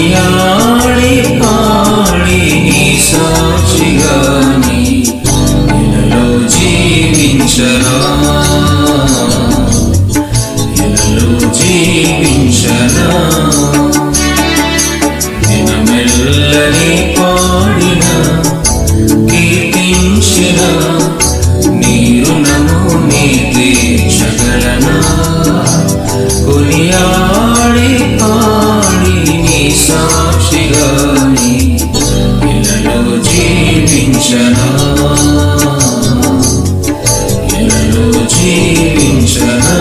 కొనియాడి పాడి నీ సాక్షిగా నీ ఇలలో జీవించరా, ఇలలో జీవించరా. దినమెల్లని పాడిన కీర్తించిన నీ రుణము నీ తీర్చగలనా. కొనియాడి పాడి నీ సాక్షిగా నీ ఇలలో జీవించనా, ఇలలో జీవించనా.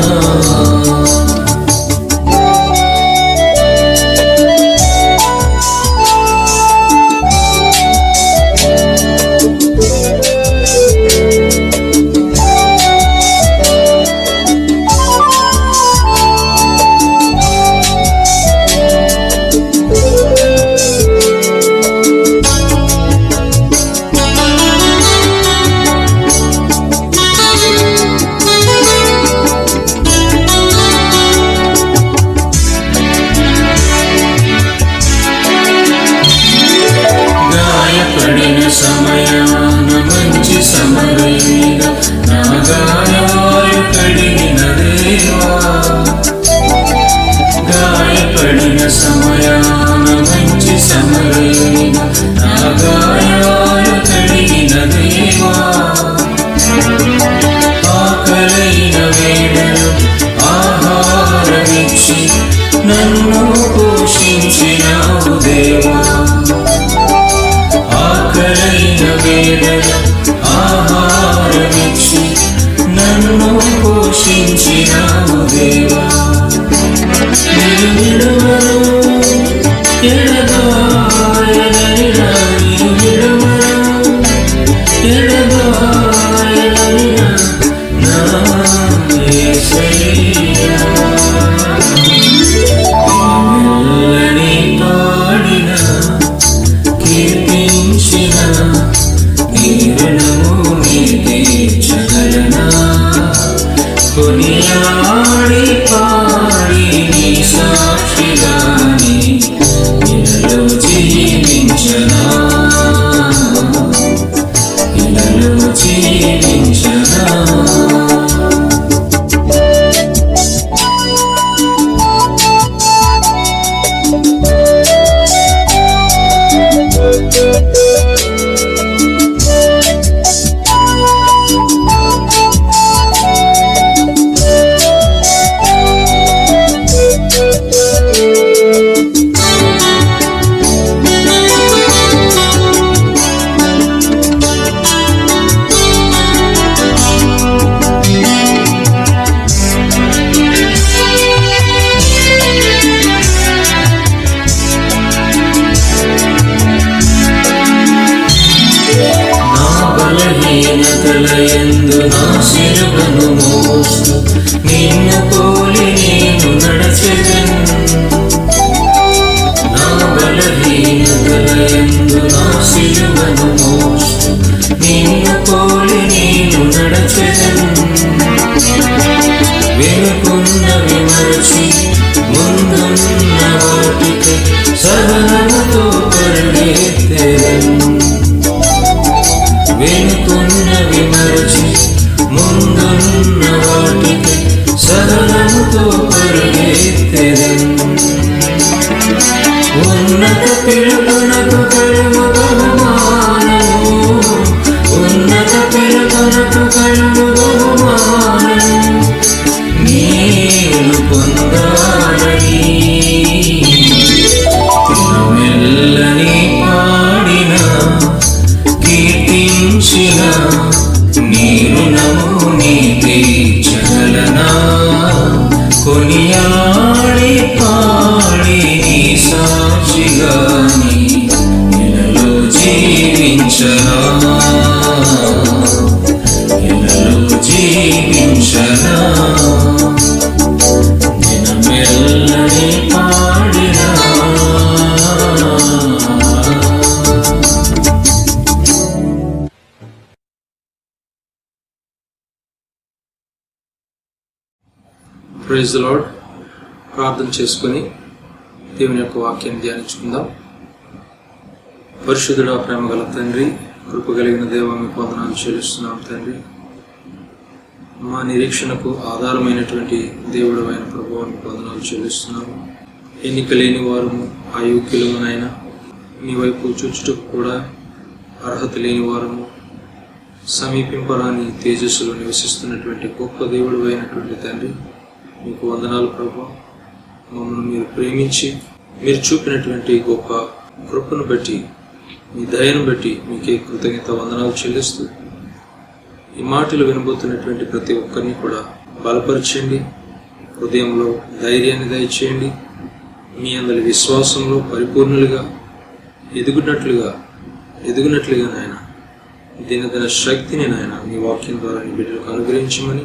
సమయాన మంచి సమరయునిగా నా గాయాలు కడిగిన దేవా, గాయపడిన సమయాన మంచి సమరయునిగా నా గాయాలు కడిగిన దేవా. ఆకలైన వేళలో ఆహారమిచ్చి నన్ను పోషించినావు దేవా, ఆకలైన వేళలో ఆహారమిచ్చి నన్ను పోషించినావు దేవా. నిన్ను విడువను ఎడబాయలని నా, నిన్ను విడువను ఎడబాయలని నా యేసయ్యా. దినమెల్లని పాడిన కీర్తించిన నీ రుణము నీ తీర్చగలనా. కొనియాడి పాడి నీ సాక్షిగా నీ ఇలలో జీవించనా, ఇలలో జీవించనా. బలహీనతలయందు నా సిలువను మోస్తూ నిన్ను పోలి నేను నడచెదను. నా బలహీనతలయందు నా సిలువను మోస్తూ నిన్ను పోలి నేను నడచెదను. వెనుకున్నవి మరచి ముందున్న వాటికి సహనముతో పరిగెత్తెదను. వెనుకున్నవి మరచి ముందున్న వాటికి సహనముతో పరిగెత్తెదను. ఉన్నత పిలుపునకు కలుగు బహుమానము, ఉన్నత పిలుపునకు కలుగు బహుమానము నేను పొందాలని. దినమెల్లని పాడిన కీర్తించిన నీ రుణము నీ తీర్చగలనా. కొనియాడి పాడి నీ సాక్షిగా నీ ఇలలో జీవించనా, ఇలలో జీవించనా. దినమెల్లని పాడినా ప్రైజ్ ది లార్డ్. ప్రార్థన చేసుకుని దేవుని యొక్క వాక్యాన్ని ధ్యానించుకుందాం. పరిశుద్ధుడా, ప్రేమ గల తండ్రి, కృప కలిగిన దేవ, మీకు వందనాలు చెల్లిస్తున్నాం తండ్రి. మా నిరీక్షణకు ఆధారమైనటువంటి దేవుడు అయిన ప్రభువు, మీకు వందనాలు చెల్లిస్తున్నాము. ఎన్నిక లేని వారము, అయోగ్యులమునైనా మీ వైపు చూచుటకు కూడా అర్హత లేని వారము, సమీపింపరాని తేజస్సులో నివసిస్తున్నటువంటి గొప్ప దేవుడు అయినటువంటి తండ్రి, మీకు వందనాలు ప్రభువా. మమ్మల్ని మీరు ప్రేమించి మీరు చూపినటువంటి గొప్ప కృపను బట్టి, మీ దయను బట్టి మీకే కృతజ్ఞత వందనాలు చెల్లిస్తూ, ఈ మాటలు వినబోతున్నటువంటి ప్రతి ఒక్కరిని కూడా బలపరచండి, హృదయంలో ధైర్యాన్ని దయచేయండి, మీ అందరి విశ్వాసంలో పరిపూర్ణులుగా ఎదుగునట్లుగా నాయన దినదిన శక్తిని నాయన మీ వాక్యం ద్వారా నీ బిడ్డలకు అనుగ్రహించమని,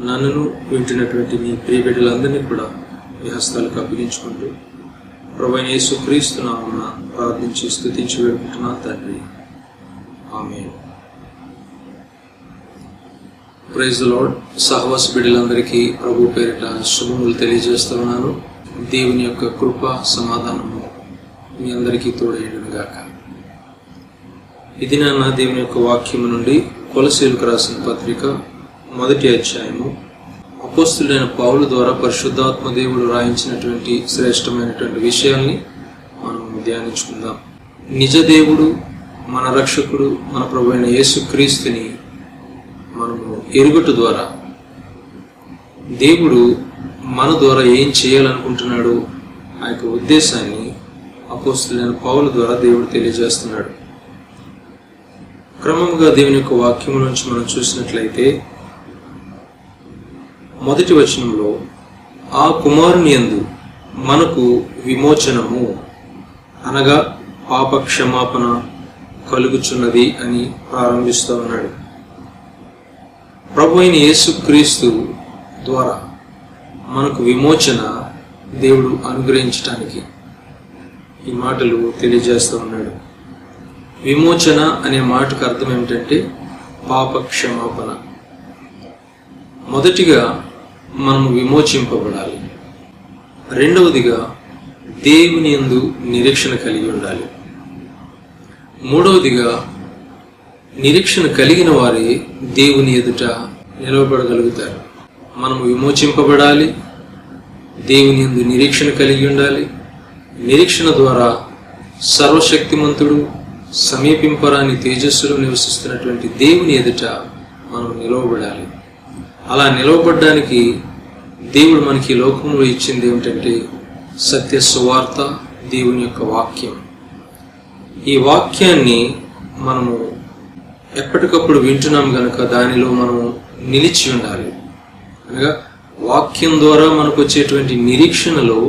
నన్ను వింటున్నటువంటి మీ ప్రియ బిడ్డలందరినీ కూడా మీ హస్తాలకు అప్పగించుకుంటూ ప్రభువైన యేసుక్రీస్తు నామమున ప్రార్థించి స్తుతించి వేడుకుంటున్నా తండ్రి, ఆమేన్. Praise the lord. సహవాస బిడ్డలందరికీ ప్రభు పేరిట శుభములు తెలియజేస్తూ ఉన్నాను. దేవుని యొక్క కృప సమాధానము మీ అందరికీ తోడేయును గాక. ఇది నా దేవుని యొక్క వాక్యము నుండి కొలసీలకు రాసిన పత్రిక 1వ అధ్యాయము. అపోస్తులైన పౌలు ద్వారా పరిశుద్ధాత్మ దేవుడు రాయించినటువంటి శ్రేష్టమైనటువంటి విషయాల్ని మనం ధ్యానించుకుందాం. నిజ దేవుడు, మన రక్షకుడు, మన ప్రభువైన యేసుక్రీస్తుని మనము ఎరుగుట ద్వారా దేవుడు మన ద్వారా ఏం చేయాలనుకుంటున్నాడు, ఆ యొక్క ఉద్దేశాన్ని అపోస్తులైన పౌలు ద్వారా దేవుడు తెలియజేస్తున్నాడు. క్రమంగా దేవుని యొక్క వాక్యం నుంచి మనం చూసినట్లయితే 1వ వచనంలో ఆ కుమారుని యందు మనకు విమోచనము అనగా పాప క్షమాపణ కలుగుచున్నది అని ప్రారంభిస్తూ ఉన్నాడు. ప్రభువైన యేసుక్రీస్తు ద్వారా మనకు విమోచన దేవుడు అనుగ్రహించటానికి ఈ మాటలు తెలియజేస్తూ ఉన్నాడు. విమోచన అనే మాటకు అర్థం ఏమిటంటే పాప క్షమాపణ. మొదటిగా మనము విమోచింపబడాలి. రెండవదిగా దేవుని యందు నిరీక్షణ కలిగి ఉండాలి. మూడవదిగా నిరీక్షణ కలిగిన వారే దేవుని ఎదుట నిలవబడగలుగుతారు. మనము విమోచింపబడాలి, దేవుని యందు నిరీక్షణ కలిగి ఉండాలి. నిరీక్షణ ద్వారా సర్వశక్తిమంతుడు, సమీపింపరాని తేజస్సులో నివసిస్తున్నటువంటి దేవుని ఎదుట మనం నిలవబడాలి. అలా నిలవబడ్డానికి దేవుడు మనకి లోకంలో ఇచ్చింది ఏమిటంటే సత్య సువార్త, దేవుని యొక్క వాక్యం. ఈ వాక్యాన్ని మనము ఎప్పటికప్పుడు వింటున్నాం గనుక దానిలో మనము నిలిచి ఉండాలి. అనగా వాక్యం ద్వారా మనకు వచ్చేటువంటి నిరీక్షణలో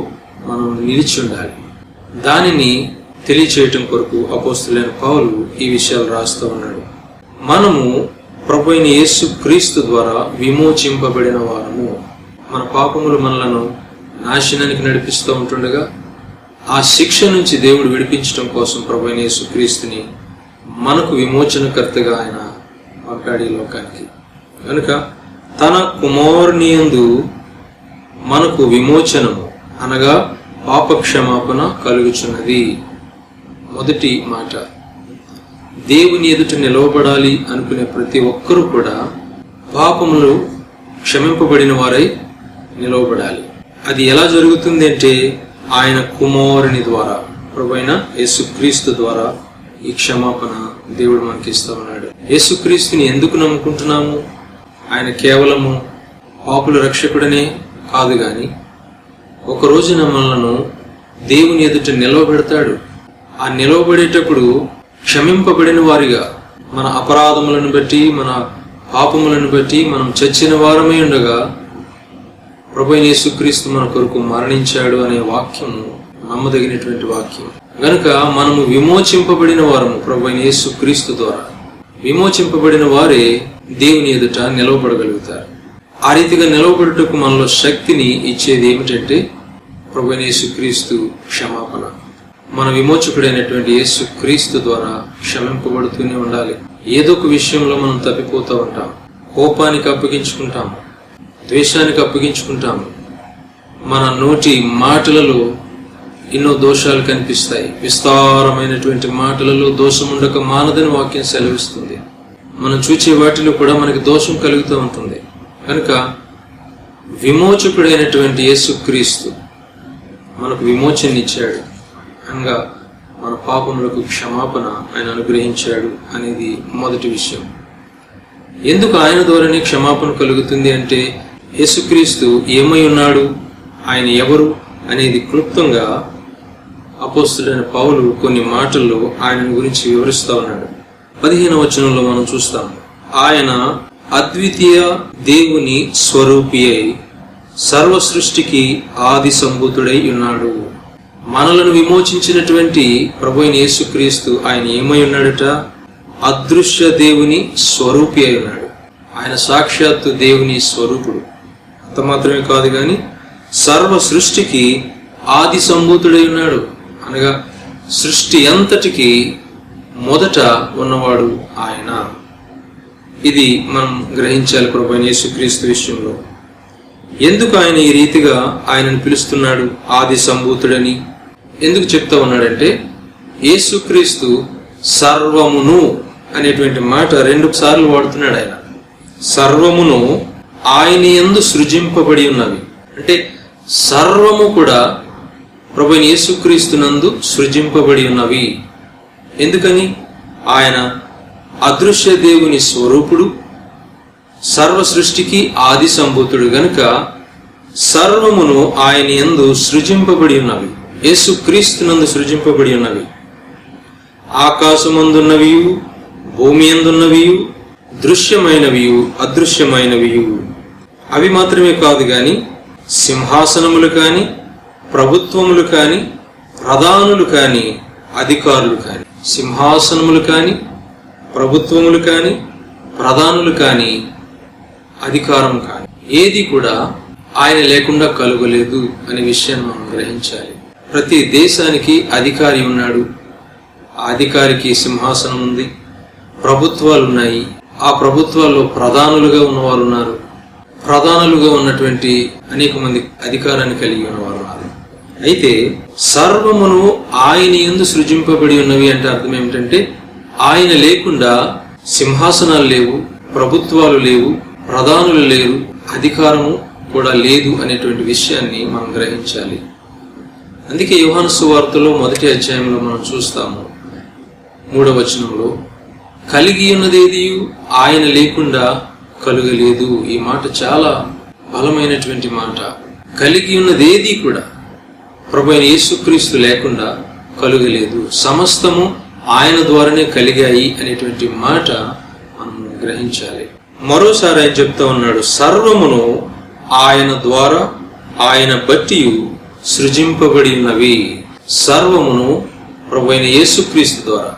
మనం నిలిచి ఉండాలి. దానిని తెలియచేయటం కొరకు అపోస్తులైన పౌలు ఈ విషయాలు రాస్తూ ఉన్నాడు. మనము ప్రభువైన యేసుక్రీస్తు ద్వారా విమోచింపబడిన వారము. మన పాపములు మనలను నాశనానికి నడిపిస్తూ ఉంటుండగా ఆ శిక్ష నుంచి దేవుడు విడిపించడం కోసం ప్రభువైన యేసుక్రీస్తుని మనకు విమోచనకర్తగా ఆయన పంపాడు ఈ లోకానికి. కనుక తన కుమారుని యందు మనకు విమోచనము అనగా పాప క్షమాపణ కలుగుచున్నది. మొదటి మాట, దేవుని ఎదుట నిలవబడాలి అనుకునే ప్రతి ఒక్కరూ కూడా పాపములు క్షమింపబడిన వారై నిలవబడాలి. అది ఎలా జరుగుతుంది అంటే ఆయన కుమారుని ద్వారా, ప్రభువైన యేసుక్రీస్తు ద్వారా ఈ క్షమాపణ దేవుడు మనకి ఇస్తూ ఉన్నాడు. యేసుక్రీస్తుని ఎందుకు నమ్ముకుంటున్నాము? ఆయన కేవలము పాపుల రక్షకుడనే కాదు గాని ఒక రోజున మనలను దేవుని ఎదుట నిలవబెడతాడు. ఆ నిలవబడేటప్పుడు క్షమింపబడిన వారిగా, మన అపరాధములను బట్టి, మన పాపములను బట్టి మనం చచ్చిన వారమై ఉండగా ప్రభువైన యేసుక్రీస్తు మన కొరకు మరణించాడు అనే వాక్యము నమ్మదగినటువంటి వాక్యం. గనుక మనము విమోచింపబడిన వారము ప్రభువైన యేసుక్రీస్తు ద్వారా. విమోచింపబడిన వారే దేవుని ఎదుట నిలవబడగలుగుతారు. ఆ రీతిగా నిలవబడుటకు మనలో శక్తిని ఇచ్చేది ఏమిటంటే ప్రభువైన యేసుక్రీస్తు క్షమాపణ. మన విమోచకుడైనటువంటి యేసుక్రీస్తు ద్వారా క్షమింపబడుతూనే ఉండాలి. ఏదో ఒక విషయంలో మనం తప్పిపోతూ ఉంటాం. కోపానికి అప్పగించుకుంటాము, ద్వేషానికి అప్పగించుకుంటాము, మన నోటి మాటలలో ఎన్నో దోషాలు కనిపిస్తాయి. విస్తారమైనటువంటి మాటలలో దోషం ఉండక మానదని వాక్యం సెలవిస్తుంది. మనం చూచే వాటిలో కూడా మనకి దోషం కలుగుతూ ఉంటుంది. కనుక విమోచకుడైనటువంటి యేసుక్రీస్తు మనకు విమోచననిచ్చాడు, అనగా మన పాపములకు క్షమాపణ ఆయన అనుగ్రహించాడు అనేది మొదటి విషయం. ఎందుకు ఆయన ద్వారానే క్షమాపణ కలుగుతుంది అంటే, యేసుక్రీస్తు ఏమై ఉన్నాడు, ఆయన ఎవరు అనేది క్లుప్తంగా అపోస్తలుడైన పౌలు కొన్ని మాటల్లో ఆయన గురించి వివరిస్తూ ఉన్నాడు. 15వ వచనంలో మనం చూస్తాం, ఆయన అద్వితీయ దేవుని స్వరూపి అయి సర్వ సృష్టికి ఆది సంభూతుడై ఉన్నాడు. మనలను విమోచించినటువంటి ప్రభువైన యేసుక్రీస్తు ఆయన ఏమై ఉన్నాడట, అదృశ్య దేవుని స్వరూపి అయి ఉన్నాడు. ఆయన సాక్షాత్తు దేవుని స్వరూపుడు. అంత మాత్రమే కాదు కానీ సర్వ సృష్టికి ఆది సంభూతుడై ఉన్నాడు, అనగా సృష్టి అంతటికి మొదట ఉన్నవాడు ఆయన. ఇది మనం గ్రహించాలి ప్రభువైన యేసుక్రీస్తు విషయంలో. ఎందుకు ఆయన ఈ రీతిగా ఆయనను పిలుస్తున్నాడు ఆది సంభూతుడని ఎందుకు చెప్తా ఉన్నాడంటే, యేసుక్రీస్తు సర్వమును అనేటువంటి మాట 2 సార్లు వాడుతున్నాడు. ఆయన సర్వమును ఆయన యందు సృజింపబడి ఉన్నవి అంటే సర్వము కూడా ప్రభువైన యేసుక్రీస్తునందు సృజింపబడి ఉన్నవి. ఎందుకని? ఆయన అదృశ్య దేవుని స్వరూపుడు, సర్వ సృష్టికి ఆది సంభూతుడు గనుక సర్వమును ఆయన యందు సృజింపబడి ఉన్నవి, యేసుక్రీస్తునందు సృజింపబడి ఉన్నవి. ఆకాశమందున్నవి, భూమి అందున్నవి, దృశ్యమైనవి, అదృశ్యమైనవి. అవి మాత్రమే కాదు గాని సింహాసనములు కాని, ప్రభుత్వములు కాని, ప్రధానులు కాని, అధికారులు కాని, సింహాసనములు కాని, ప్రభుత్వములు కాని, ప్రధానులు కాని, అధికారం కాని, ఏది కూడా ఆయన లేకుండా కలుగలేదు అనే విషయాన్ని మనం గ్రహించాలి. ప్రతి దేశానికి అధికారి ఉన్నాడు, ఆ అధికారికి సింహాసనం ఉంది, ప్రభుత్వాలు ఉన్నాయి, ఆ ప్రభుత్వాల్లో ప్రధానులుగా ఉన్నవారు ఉన్నారు, ప్రధానులుగా ఉన్నటువంటి అనేక మంది అధికారాన్ని కలిగి ఉన్నవారు ఉన్నారు. అయితే సర్వమును ఆయన యందు సృజింపబడి ఉన్నవి అంటే అర్థం ఏమిటంటే, ఆయన లేకుండా సింహాసనాలు లేవు, ప్రభుత్వాలు లేవు, ప్రధానులు లేరు, అధికారము కూడా లేదు అనేటువంటి విషయాన్ని మనం గ్రహించాలి. అందుకే యోహాను సువార్తలో 1వ అధ్యాయంలో మనం చూస్తాము 3వ వచనంలో, కలిగి ఉన్నదేది ఆయన లేకుండా కలుగలేదు. ఈ మాట చాలా బలమైనటువంటి మాట. కలిగి ఉన్నదేది కూడా ప్రభువైన యేసుక్రీస్తు లేకుండా కలుగలేదు. సమస్తము ఆయన ద్వారానే కలిగాయి అనేటువంటి మాట మనం గ్రహించాలి. మరోసారి ఆయన చెప్తా ఉన్నాడు, సర్వమును ఆయన ద్వారా ఆయన బట్టి సృజింపబడి ఉన్నవి. సర్వమును ప్రభువైన యేసుక్రీస్తు ద్వారా,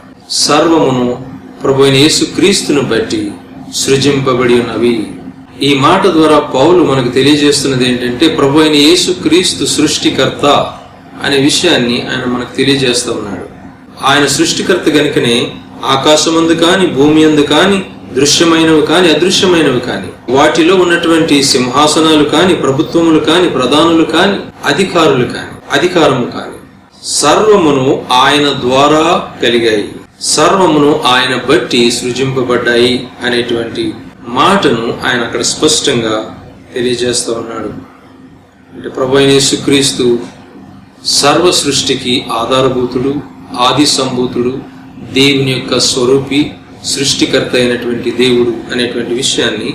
సర్వమును ప్రభువైన యేసుక్రీస్తును బట్టి సృజింపబడి ఉన్నవి. ఈ మాట ద్వారా పౌలు మనకు తెలియజేస్తున్నది ఏంటంటే, ప్రభువైన యేసుక్రీస్తు సృష్టికర్త అనే విషయాన్ని ఆయన మనకు తెలియజేస్తా ఉన్నాడు. ఆయన సృష్టికర్త గనుకనే ఆకాశమందు కాని, భూమి యందు కాని, దృశ్యమైనవి కాని, అదృశ్యమైనవి కాని, వాటిలో ఉన్నటువంటి సింహాసనాలు కాని, ప్రభుత్వములు కాని, ప్రధానులు కాని, అధికారులు కాని, అధికారము కాని, సర్వమును ఆయన ద్వారా కలిగాయి, సర్వమును ఆయన బట్టి సృజింపబడ్డాయి అనేటువంటి మాటను ఆయన అక్కడ స్పష్టంగా తెలియజేస్తూ ఉన్నాడు. అంటే ప్రభువైన యేసుక్రీస్తు సర్వ సృష్టికి ఆధారభూతుడు, ఆది సంభూతుడు, దేవుని యొక్క స్వరూపి, సృష్టికర్త అయినటువంటి దేవుడు అనేటువంటి విషయాన్ని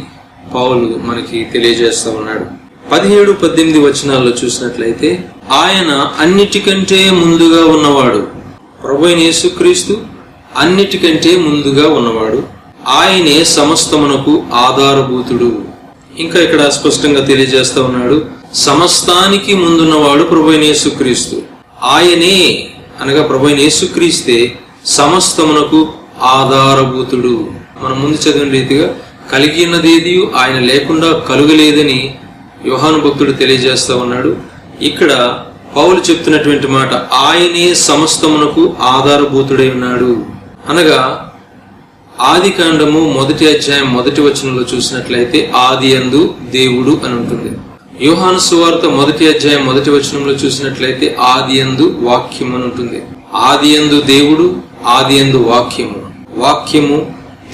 పౌలు మనకి తెలియజేస్తా ఉన్నాడు. 17, 18 వచనాల్లో చూసినట్లయితే, ఆయన అన్నిటికంటే ముందుగా ఉన్నవాడు. ప్రభువైన యేసుక్రీస్తు అన్నిటికంటే ముందుగా ఉన్నవాడు, ఆయనే సమస్తమునకు ఆధారభూతుడు. ఇంకా ఇక్కడ స్పష్టంగా తెలియజేస్తా ఉన్నాడు, సమస్తానికి ముందున్నవాడు ప్రభువైన యేసుక్రీస్తు. ఆయనే అనగా ప్రభువైన యేసుక్రీస్తే సమస్తమునకు ఆధారభూతుడు. మనం ముందు చదివిన రీతిగా కలిగి ఉన్నదేది ఆయన లేకుండా కలుగలేదని యోహాను భక్తుడు తెలియజేస్తా ఉన్నాడు. ఇక్కడ పౌలు చెప్తున్నటువంటి మాట, ఆయనే సమస్తమునకు ఆధారభూతుడై ఉన్నాడు అనగా, ఆది కాండము 1వ అధ్యాయం 1వ వచనంలో చూసినట్లయితే ఆది యందు దేవుడు అని ఉంటుంది. యోహాను సువార్త 1వ అధ్యాయం 1వ వచనంలో చూసినట్లయితే ఆదియందు వాక్యము అని ఉంటుంది. ఆదియందు దేవుడు, ఆదియందు వాక్యము, వాక్యము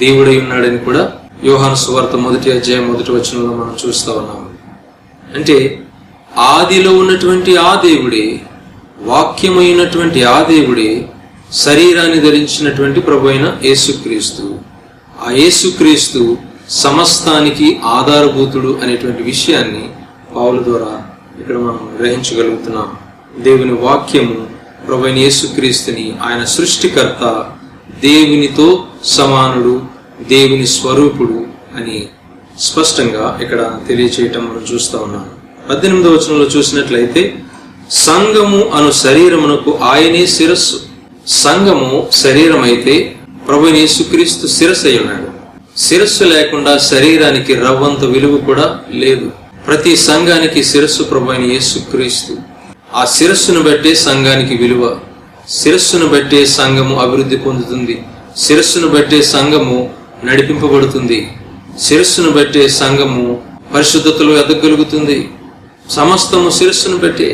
దేవుడై ఉన్నాడని కూడా యోహాను సువార్త 1వ అధ్యాయం 1వ వచనంలో మనం చూస్తా ఉన్నాము. అంటే ఆదిలో ఉన్నటువంటి ఆ దేవుడే, వాక్యమైనటువంటి ఆ దేవుడే శరీరాన్ని ధరించినటువంటి ప్రభు అయిన యేసుక్రీస్తు. ఆ యేసుక్రీస్తు సమస్తానికి ఆధారభూతుడు అనేటువంటి విషయాన్ని పౌలు ద్వారా ఇక్కడ మనం గ్రహించగలుగుతున్నాం. దేవుని వాక్యము ప్రభు అయిన యేసుక్రీస్తుని ఆయన సృష్టికర్త, దేవునితో సమానుడు, దేవుని స్వరూపుడు అని స్పష్టంగా ఇక్కడ తెలియచేయటం మనం చూస్తా ఉన్నాం. 18వ వచనంలో చూసినట్లయితే సంఘము అను శరీరమునకు ఆయనే శిరస్సు. సంఘము శరీరం అయితే ప్రభు అయిన యేసుక్రీస్తు శిరస్సు అయి ఉన్నాడు. శిరస్సు లేకుండా శరీరానికి రవ్వంత విలువ కూడా లేదు. ప్రతి సంఘానికి శిరస్సు ప్రభు అయిన యేసుక్రీస్తు. ఆ శిరస్సును బట్టే సంఘానికి విలువ, శిరస్సును బట్టే సంఘము అభివృద్ధి పొందుతుంది, శిరస్సును బట్టే సంఘము నడిపింపబడుతుంది, శిరస్సును బట్టే సంఘము పరిశుద్ధతలో ఎదగలుగుతుంది. సమస్తము శిరస్సును బట్టే.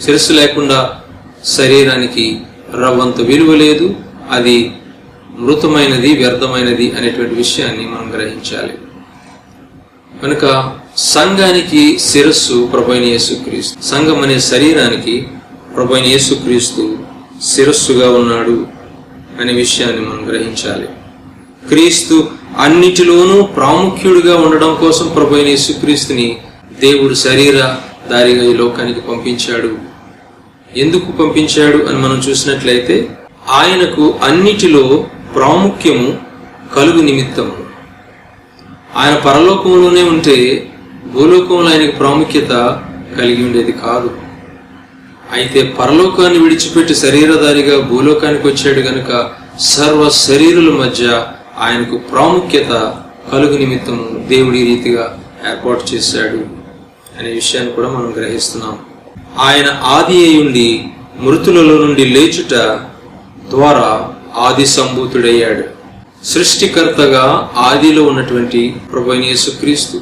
శిరస్సు లేకుండా శరీరానికి రవ్వంత విలువ లేదు, అది మృతమైనది, వ్యర్థమైనది అనేటువంటి విషయాన్ని మనం గ్రహించాలి. కనుక సంఘానికి శిరస్సు ప్రభు అయిన యేసుక్రీస్తు. సంఘం అనే శరీరానికి ప్రభు అయిన యేసుక్రీస్తు శిరస్సుగా ఉన్నాడు అనే విషయాన్ని మనం గ్రహించాలి. క్రీస్తు అన్నిటిలోనూ ప్రాముఖ్యుడిగా ఉండడం కోసం ప్రభు అయిన యేసుక్రీస్తుని దేవుడు శరీరధారిగా ఈ లోకానికి పంపించాడు. ఎందుకు పంపించాడు అని మనం చూసినట్లయితే ఆయనకు అన్నిటిలో ప్రాముఖ్యము కలుగు నిమిత్తము. ఆయన పరలోకంలోనే ఉంటే భూలోకంలో ఆయనకు ప్రాముఖ్యత కలిగి ఉండేది కాదు. అయితే పరలోకాన్ని విడిచిపెట్టి శరీరధారిగా భూలోకానికి వచ్చాడు గనుక సర్వ శరీరుల మధ్య ఆయనకు ప్రాముఖ్యత కలుగు నిమిత్తము దేవుడి రీతిగా ఏర్పాటు చేశాడు అనే విషయాన్ని కూడా మనం గ్రహిస్తున్నాం. ఆయన ఆది అయ్యుండి మృతులలో నుండి లేచుట ద్వారా ఆది సంభూతుడయ్యాడు. సృష్టికర్తగా ఆదిలో ఉన్నటువంటి ప్రభు అయిన యేసుక్రీస్తు,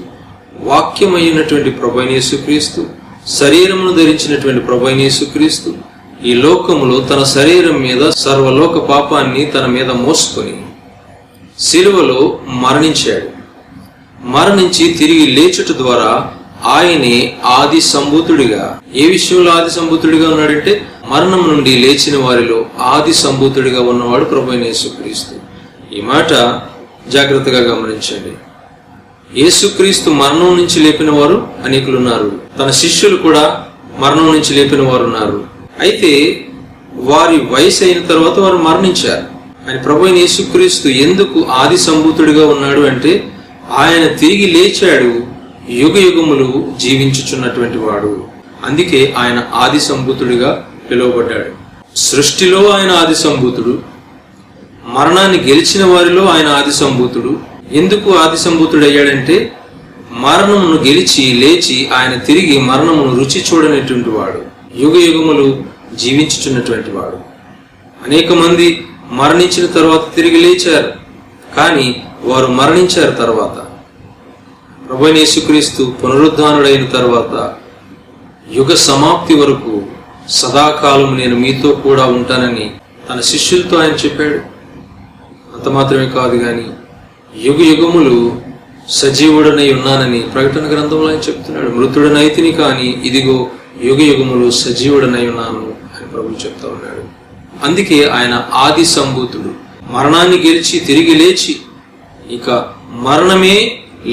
వాక్యమైనటువంటి ప్రభు అయిన యేసుక్రీస్తు, శరీరమును ధరించినటువంటి ప్రభు అయిన యేసుక్రీస్తు ఈ లోకములో తన శరీరం మీద సర్వలోక పాపాన్ని తన మీద మోసుకొని సిలువలో మరణించాడు. మరణించి తిరిగి లేచుట ద్వారా ఆయనే ఆది సంభూతుడిగా. ఏ విషయంలో ఆది సంభూతుడిగా ఉన్నాడంటే మరణం నుండి లేచిన వారిలో ఆది సంభూతుడిగా ఉన్నవాడు ప్రభు అయిన యేసుక్రీస్తు. ఈ మాట జాగ్రత్తగా గమనించండి. యేసుక్రీస్తు మరణం నుంచి లేపిన వారు అనేకులు ఉన్నారు. తన శిష్యులు కూడా మరణం నుంచి లేపిన వారు ఉన్నారు. అయితే వారి వయసు అయిన తర్వాత వారు మరణించారు. ఆయన ప్రభు అయిన యేసుక్రీస్తు ఎందుకు ఆది సంభూతుడిగా ఉన్నాడు అంటే ఆయన తిరిగి లేచాడు, యుగ యుగములు జీవించుచున్నటువంటి వాడు. అందుకే ఆయన ఆది సంభూతుడిగా పిలువబడ్డాడు. సృష్టిలో ఆయన ఆది సంభూతుడు, మరణాన్ని గెలిచిన వారిలో ఆయన ఆది సంభూతుడు. ఎందుకు ఆది సంభూతుడు అయ్యాడంటే మరణమును గెలిచి లేచి ఆయన తిరిగి మరణమును రుచి చూడనటువంటి వాడు, యుగ యుగములు జీవించుచున్నటువంటి వాడు. అనేక మంది మరణించిన తర్వాత తిరిగి లేచారు, కానీ వారు మరణించారు. తర్వాత ప్రభు అయిన యేసుక్రీస్తు పునరుద్ధానుడైన తర్వాత యుగ సమాప్తి వరకు సదాకాలం నేను మీతో కూడా ఉంటానని తన శిష్యులతో ఆయన చెప్పాడు. అంత మాత్రమే కాదు కానీ యుగ యుగములు సజీవుడనై ఉన్నానని ప్రకటన గ్రంథంలో ఆయన చెప్తున్నాడు. మృతుడనైతిని కానీ ఇదిగో యుగ యుగములు సజీవుడనై ఉన్నాను అని ప్రభు చెప్తా ఉన్నాడు. అందుకే ఆయన ఆది సంభూతుడు. మరణాన్ని గెలిచి తిరిగి లేచి ఇక మరణమే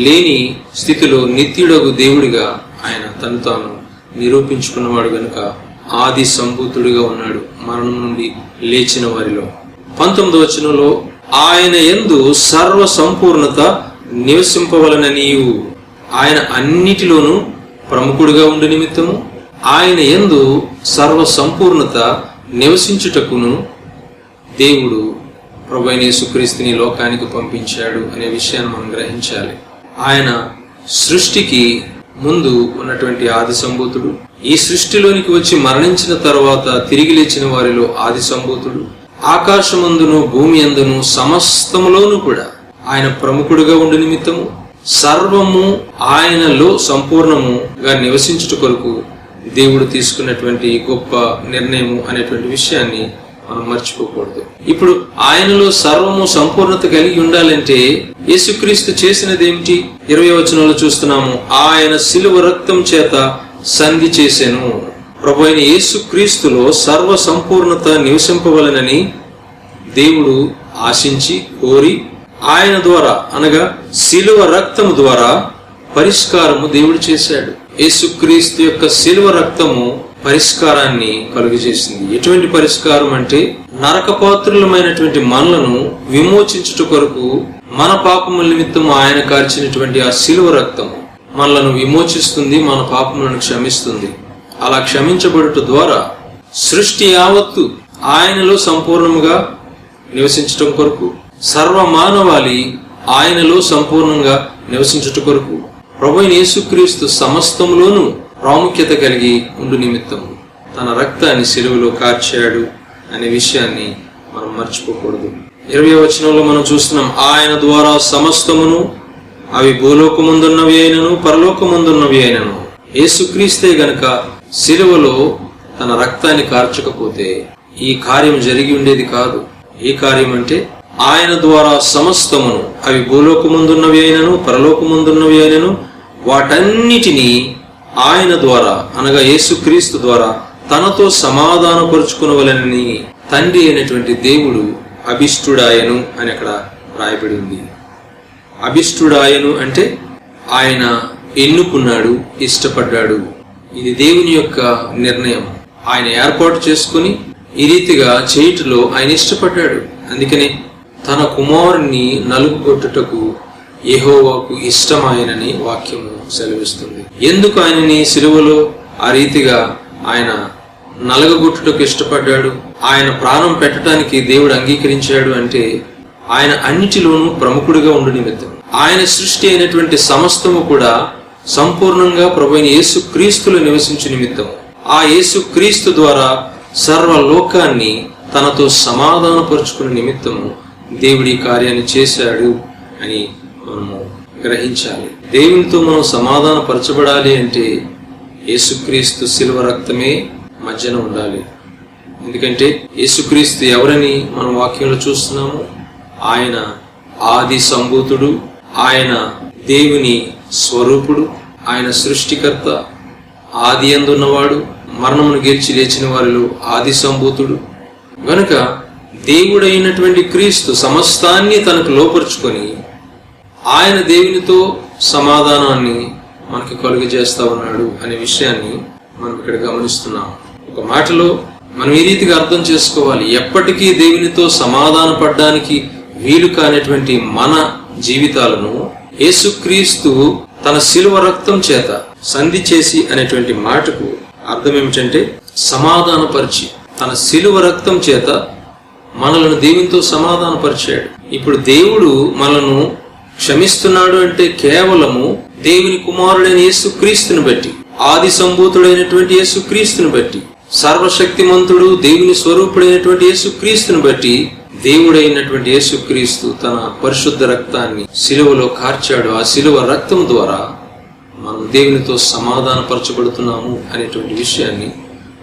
లేని స్థితిలో నిత్యుడగు దేవుడిగా ఆయన తను తాను నిరూపించుకున్నవాడు గనుక ఆది సంభూతుడిగా ఉన్నాడు మరణం నుండి లేచిన వారిలో. 19వ వచనంలో ఆయన యందు సర్వ సంపూర్ణత నివసింపవలననియు, ఆయన అన్నిటిలోనూ ప్రముఖుడిగా ఉండు నిమిత్తము ఆయన యందు సర్వ సంపూర్ణత నివసించుటకును దేవుడు ప్రభు అయిన యేసుక్రీస్తుని లోకానికి పంపించాడు అనే విషయాన్ని మనం గ్రహించాలి. ఆయన సృష్టికి ముందు ఉన్నటువంటి ఆది సంభూతుడు, ఈ సృష్టిలోనికి వచ్చి మరణించిన తర్వాత తిరిగి లేచిన వారిలో ఆది సంభూతుడు, ఆకాశమందును భూమి అందును సమస్తములోనూ కూడా ఆయన ప్రముఖుడుగా ఉండు నిమిత్తము సర్వము ఆయనలో సంపూర్ణముగా నివసించుట కొరకు దేవుడు తీసుకున్నటువంటి గొప్ప నిర్ణయము అనేటువంటి విషయాన్ని మనం మర్చిపోకూడదు. ఇప్పుడు ఆయనలో సర్వము సంపూర్ణత కలిగి ఉండాలంటే యేసుక్రీస్తు చేసినది ఏమిటి? 20వ వచనంలో చూస్తున్నాము, ఆయన శిలువ రక్తం చేత సంధి చేసెను. ప్రభు అయిన యేసుక్రీస్తులో సర్వ సంపూర్ణత నివసింపవలనని దేవుడు ఆశించి కోరి ఆయన ద్వారా అనగా శిలువ రక్తము ద్వారా పరిష్కారము దేవుడు చేశాడు. యేసుక్రీస్తు యొక్క శిలువ రక్తము పరిష్కారాన్ని కలుగజేసింది. ఎటువంటి పరిష్కారం అంటే నరకపాత్రులమైనటువంటి మనలను విమోచించుట కొరకు మన పాపముల నిమిత్తం ఆయన కార్చినటువంటి ఆ శిలువ రక్తము మనలను విమోచిస్తుంది, మన పాపములను క్షమిస్తుంది. అలా క్షమించబడుట ద్వారా సృష్టి యావత్తు ఆయనలో సంపూర్ణముగా నివసించటం కొరకు, సర్వ మానవాళి ఆయనలో సంపూర్ణంగా నివసించుట కొరకు ప్రభువైన యేసుక్రీస్తు సమస్తములోనూ ప్రాముఖ్యత కలిగి ఉండు నిమిత్తం తన రక్తాన్ని శిలువలో కార్చాడు అనే విషయాన్ని మనం మర్చిపోకూడదు. 20వ వచనంలో మనం చూస్తున్నాం, ఆయన ద్వారా సమస్తమును, అవి భూలోకముందున్నవి అయినను పరలోకముందున్నవి అయినను. యేసుక్రీస్తే గనక శిలువలో తన రక్తాన్ని కార్చకపోతే ఈ కార్యం జరిగి ఉండేది కాదు. ఏ కార్యం అంటే ఆయన ద్వారా సమస్తమును, అవి భూలోకముందున్నవి అయినను పరలోకముందున్నవి అయినను, వాటన్నిటినీ ఆయన ద్వారా అనగా యేసుక్రీస్తు ద్వారా తనతో సమాధానపరుచుకునవలనని తండ్రి అయినటువంటి దేవుడు అభిష్టుడాయను అని అక్కడ రాయబడి ఉంది. అభిష్టుడాయను అంటే ఆయన ఎన్నుకున్నాడు, ఇష్టపడ్డాడు. ఇది దేవుని యొక్క నిర్ణయం. ఆయన ఏర్పాటు చేసుకుని ఈ రీతిగా చేయుటలో ఆయన ఇష్టపడ్డాడు. అందుకనే తన కుమారుణ్ణి నలుగుగొట్టుటకు యెహోవాకు ఇష్టమాయనని వాక్యము సెలవిస్తుంది. ఎందుకు ఆయనని సిలువలో ఆ రీతిగా ఆయన నలగగొట్టుటకు ఇష్టపడ్డాడు, ఆయన ప్రాణం పెట్టడానికి దేవుడు అంగీకరించాడు అంటే ఆయన అన్నిటిలోనూ ప్రముఖుడిగా ఉండు నిమిత్తం. ఆయన సృష్టి అయినటువంటి సమస్తము కూడా సంపూర్ణంగా ప్రభువైన యేసుక్రీస్తులో నివసించు నిమిత్తం. ఆ యేసుక్రీస్తు ద్వారా సర్వలోకాన్ని తనతో సమాధానపరుచుకునే నిమిత్తము దేవుడి కార్యాన్ని చేశాడు అని మనము గ్రహించాలి. దేవునితో మనం సమాధానపరచబడాలి అంటే యేసుక్రీస్తు శిలువ రక్తమే మధ్యన ఉండాలి. ఎందుకంటే యేసుక్రీస్తు ఎవరని మనం వాక్యంలో చూస్తున్నాము? ఆయన ఆది సంభూతుడు, ఆయన దేవుని స్వరూపుడు, ఆయన సృష్టికర్త, ఆది యందున్నవాడు, మరణమును గెలిచి లేచిన వారిలో ఆది సంభూతుడు. గనుక దేవుడైనటువంటి క్రీస్తు సమస్తాన్ని తనకు లోపరుచుకొని ఆయన దేవునితో సమాధానాన్ని మనకి కలుగజేస్తా ఉన్నాడు అనే విషయాన్ని మనం ఇక్కడ గమనిస్తున్నాం. ఒక మాటలో మనం ఈ రీతిగా అర్థం చేసుకోవాలి, ఎప్పటికీ దేవునితో సమాధాన పడడానికి వీలు కానటువంటి మన జీవితాలను యేసుక్రీస్తు తన శిలువ రక్తం చేత సంధి చేసి అనేటువంటి మాటకు అర్థం ఏమిటంటే సమాధానపరిచి, తన శిలువ రక్తం చేత మనలను దేవునితో సమాధానపరిచాడు. ఇప్పుడు దేవుడు మనను క్షమిస్తున్నాడు అంటే కేవలము దేవుని కుమారుడైన యేసుక్రీస్తుని బట్టి, ఆది సంభూతుడైనటువంటి యేసుక్రీస్తుని బట్టి, సర్వశక్తిమంతుడు దేవుని స్వరూపుడైనటువంటి యేసుక్రీస్తుని బట్టి దేవుడైనటువంటి యేసుక్రీస్తు తన పరిశుద్ధ రక్తాన్ని శిలువలో కార్చాడు. ఆ శిలువ రక్తం ద్వారా మనం దేవునితో సమాధానపరచబడుతున్నాము అనేటువంటి విషయాన్ని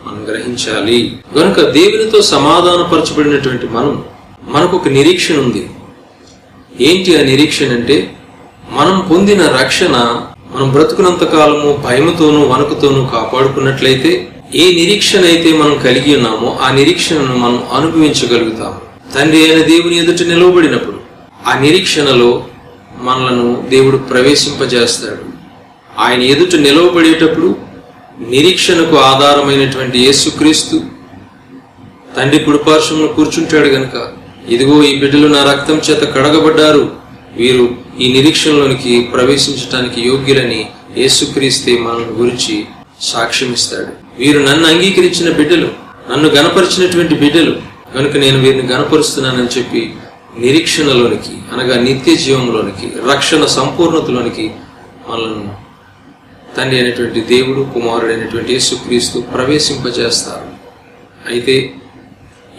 మనం గ్రహించాలి. కనుక దేవునితో సమాధానపరచబడినటువంటి మనకు ఒక నిరీక్షణ ఉంది. ఏంటి ఆ నిరీక్షణ అంటే, మనం పొందిన రక్షణ మనం బ్రతుకునంత కాలము భయముతోనూ వణుకుతోనూ కాపాడుకున్నట్లయితే ఏ నిరీక్షణ అయితే మనం కలిగి ఉన్నామో ఆ నిరీక్షణను మనం అనుభవించగలుగుతాము. తండ్రి అయిన దేవుని ఎదుట నిలవబడినప్పుడు ఆ నిరీక్షణలో మనలను దేవుడు ప్రవేశింపజేస్తాడు. ఆయన ఎదుట నిలవబడేటప్పుడు నిరీక్షణకు ఆధారమైనటువంటి యేసుక్రీస్తు తండ్రి కుడిపార్శ్వమున కూర్చుంటాడు గనుక, ఇదిగో ఈ బిడ్డలు నా రక్తం చేత కడగబడ్డారు, వీరు ఈ నిరీక్షణలోనికి ప్రవేశించడానికి యోగ్యులని యేసుక్రీస్తే మనల్ని గురించి సాక్ష్యమిస్తాడు. వీరు నన్ను అంగీకరించిన బిడ్డలు, నన్ను గణపరిచినటువంటి బిడ్డలు, కనుక నేను వీరిని గణపరుస్తున్నానని చెప్పి నిరీక్షణలోనికి అనగా నిత్య జీవంలోనికి, రక్షణ సంపూర్ణతలోనికి మనల్ని తండ్రి అయినటువంటి దేవుడు, కుమారుడైనటువంటి యేసుక్రీస్తు ప్రవేశింపజేస్తారు. అయితే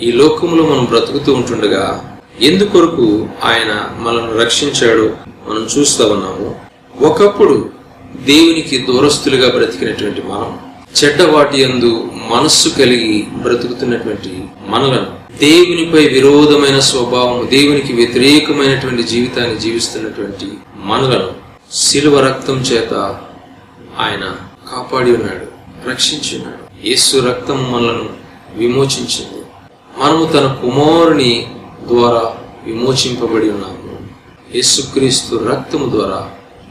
ఈ లోకంలో మనం బ్రతుకుతూ ఉంటుండగా ఎందుకొరకు ఆయన మనల్ని రక్షించాడో మనం చూస్తూ ఉన్నాము. ఒకప్పుడు దేవునికి దూరస్తులుగా బ్రతికినటువంటి మనం, చెడ్డ వాటి యందు మనస్సు కలిగి బ్రతుకుతున్నటువంటి మనలను, దేవునిపై విరోధమైన స్వభావం, దేవునికి వ్యతిరేకమైనటువంటి జీవితాన్ని జీవిస్తున్నటువంటి మనలను శిలువ రక్తం చేత ఆయన కాపాడి ఉన్నాడు, రక్షించి ఉన్నాడు. యేసు రక్తం మనలను విమోచించింది. మనము తన కుమారుని ద్వారా విమోచింపబడి ఉన్నాము. యేసుక్రీస్తు రక్తము ద్వారా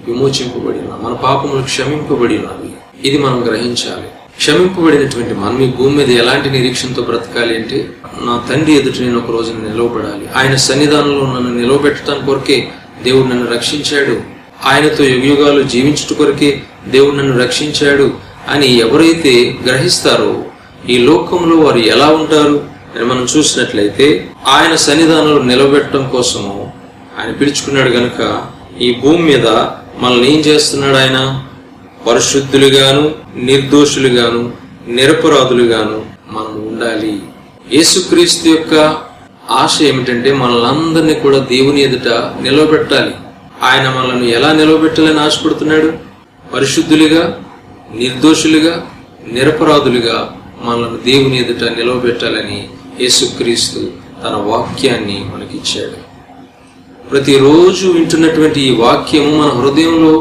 విమోచింపబడి ఉన్నాం. మన పాపములు క్షమింపబడి ఉన్నవి. ఇది మనం గ్రహించాలి. క్షమింపబడినటువంటి మనం ఈ భూమి మీద ఎలాంటి నిరీక్షణతో బ్రతకాలి అంటే, నా తండ్రి ఎదుట నేను ఒక రోజున నిలవబడాలి, ఆయన సన్నిధానంలో నన్ను నిలవబెట్టడానికి కొరకే దేవుడు నన్ను రక్షించాడు, ఆయనతో యుగయుగాలు జీవించుట కొరకే దేవుడు నన్ను రక్షించాడు అని ఎవరైతే గ్రహిస్తారో ఈ లోకంలో వారు ఎలా ఉంటారు అని మనం చూసినట్లయితే, ఆయన సన్నిధానంలో నిలబెట్టడం కోసము ఆయన పిలుచుకున్నాడు గనుక ఈ భూమి మీద మనల్ని ఏం చేస్తున్నాడు? ఆయన పరిశుద్ధులుగాను, నిర్దోషులుగాను, నిరపరాధులుగాను మనం ఉండాలి. యేసుక్రీస్తు యొక్క ఆశ ఏమిటంటే మనల్ని కూడా దేవుని ఎదుట నిలవబెట్టాలి. ఆయన మనల్ని ఎలా నిలవబెట్టాలని ఆశపడుతున్నాడు? పరిశుద్ధులుగా, నిర్దోషులుగా, నిరపరాధులుగా మనల్ని దేవుని ఎదుట నిలవబెట్టాలని యేసుక్రీస్తు తన వాక్యాన్ని మనకిచ్చాడు. ప్రతిరోజు వింటున్నటువంటి ఈ వాక్యము మన హృదయంలో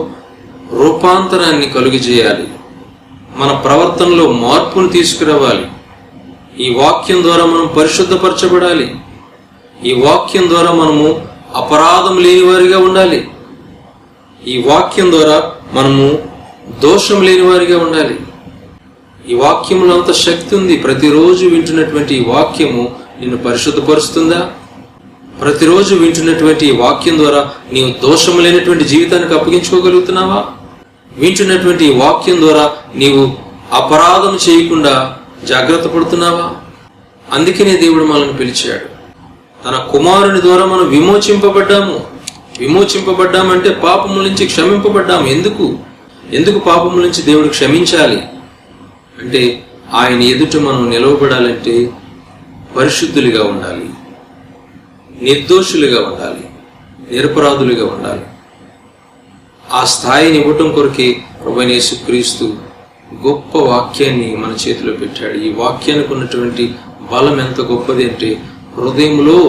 రూపాంతరాన్ని కలుగజేయాలి. మన ప్రవర్తనలో మార్పును తీసుకురావాలి. ఈ వాక్యం ద్వారా మనం పరిశుద్ధపరచబడాలి. ఈ వాక్యం ద్వారా మనము అపరాధం లేని వారిగా ఉండాలి. ఈ వాక్యం ద్వారా మనము దోషం లేని వారిగా ఉండాలి. ఈ వాక్యంలో అంత శక్తి ఉంది. ప్రతిరోజు వింటున్నటువంటి ఈ వాక్యము నిన్ను పరిశుద్ధపరుస్తుందా? ప్రతిరోజు వింటున్నటువంటి ఈ వాక్యం ద్వారా నీవు దోషం లేనటువంటి జీవితానికి అప్పగించుకోగలుగుతున్నావా? వింటున్నటువంటి ఈ వాక్యం ద్వారా నీవు అపరాధం చేయకుండా జాగ్రత్త పడుతున్నావా? అందుకనే దేవుడు మనల్ని పిలిచాడు. తన కుమారుని ద్వారా మనం విమోచింపబడ్డాము. విమోచింపబడ్డామంటే పాపముల నుంచి క్షమింపబడ్డాము. ఎందుకు పాపముల నుంచి దేవుడు క్షమించాలి అంటే, ఆయన ఎదుట మనం నిలవబడాలంటే పరిశుద్ధులుగా ఉండాలి, నిర్దోషులుగా ఉండాలి, నిరపరాధులుగా ఉండాలి. ఆ స్థాయిని ఇవ్వటం కొరకే ప్రభువైన యేసుక్రీస్తు గొప్ప వాక్యాన్ని మన చేతిలో పెట్టాడు. ఈ వాక్యానికి ఉన్నటువంటి బలం ఎంత గొప్పది అంటే, హృదయంలో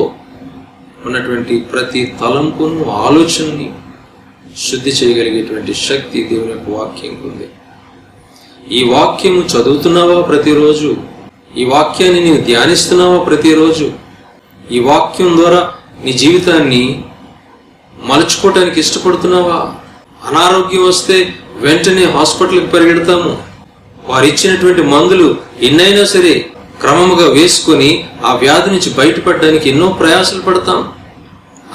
ఉన్నటువంటి ప్రతి తలంపును, ఆలోచనని శుద్ధి చేయగలిగేటువంటి శక్తి దేవుని యొక్క వాక్యంకి ఉంది. ఈ వాక్యము చదువుతున్నావా ప్రతిరోజు? ఈ వాక్యాన్ని నీవు ధ్యానిస్తున్నావా ప్రతిరోజు? ఈ వాక్యం ద్వారా నీ జీవితాన్ని మలుచుకోవటానికి ఇష్టపడుతున్నావా? అనారోగ్యం వస్తే వెంటనే హాస్పిటల్కి పరిగెడతాము. వారు ఇచ్చినటువంటి మందులు ఎన్నైనా సరే క్రమముగా వేసుకొని ఆ వ్యాధి నుంచి బయటపడడానికి ఎన్నో ప్రయాసాలు పడతాం.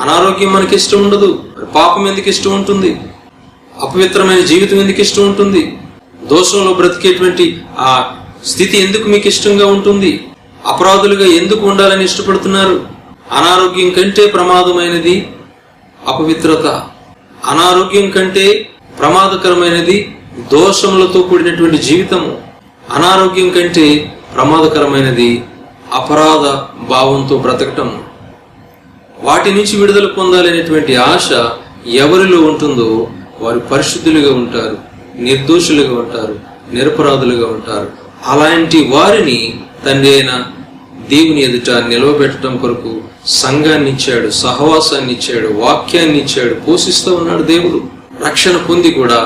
అనారోగ్యం మనకి ఇష్టం ఉండదు. పాపం ఎందుకు ఇష్టం ఉంటుంది? అపవిత్రమైన జీవితం ఎందుకు ఇష్టం ఉంటుంది? దోషంలో బ్రతికేటువంటి ఆ స్థితి ఎందుకు మీకు ఇష్టంగా ఉంటుంది? అపరాధులుగా ఎందుకు ఉండాలని ఇష్టపడుతున్నారు? అనారోగ్యం కంటే ప్రమాదమైనది అపవిత్రత. అనారోగ్యం కంటే ప్రమాదకరమైనది దోషములతో కూడినటువంటి జీవితము. అనారోగ్యం కంటే ప్రమాదకరమైనది అపరాధ భావంతో బ్రతకటం. వాటి నుంచి విడుదల పొందాలనేటువంటి ఆశ ఎవరిలో ఉంటుందో వారు పరిశుద్ధులుగా ఉంటారు, నిర్దోషులుగా ఉంటారు, నిరపరాధులుగా ఉంటారు. అలాంటి వారిని తండ్రి అయిన దేవుని ఎదుట నిలవబెట్టడం కొరకు సంఘాన్ని ఇచ్చాడు, సహవాసాన్ని ఇచ్చాడు, వాక్యాన్ని ఇచ్చాడు, పోషిస్తూ ఉన్నాడు దేవుడు. రక్షణ పొంది కూడా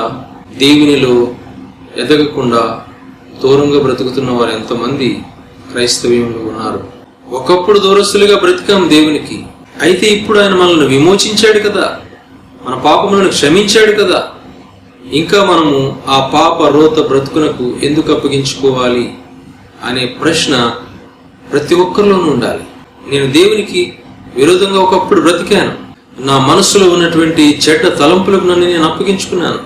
దేవునిలో ఎదగకుండా దూరంగా బ్రతుకుతున్న వారు ఎంతమంది క్రైస్తవ్యంలో ఉన్నారు. ఒకప్పుడు దూరస్తులుగా బ్రతికాం దేవునికి. అయితే ఇప్పుడు ఆయన మనల్ని విమోచించాడు కదా, మన పాపములను క్షమించాడు కదా. ఇంకా మనము ఆ పాప రోత బ్రతుకునకు ఎందుకు అప్పగించుకోవాలి అనే ప్రశ్న ప్రతి ఒక్కరిలోనూ ఉండాలి. నేను దేవునికి విరోధంగా ఒకప్పుడు బ్రతికాను. నా మనసులో ఉన్నటువంటి చెడ్డ తలంపులకు నన్ను నేను అప్పగించుకున్నాను.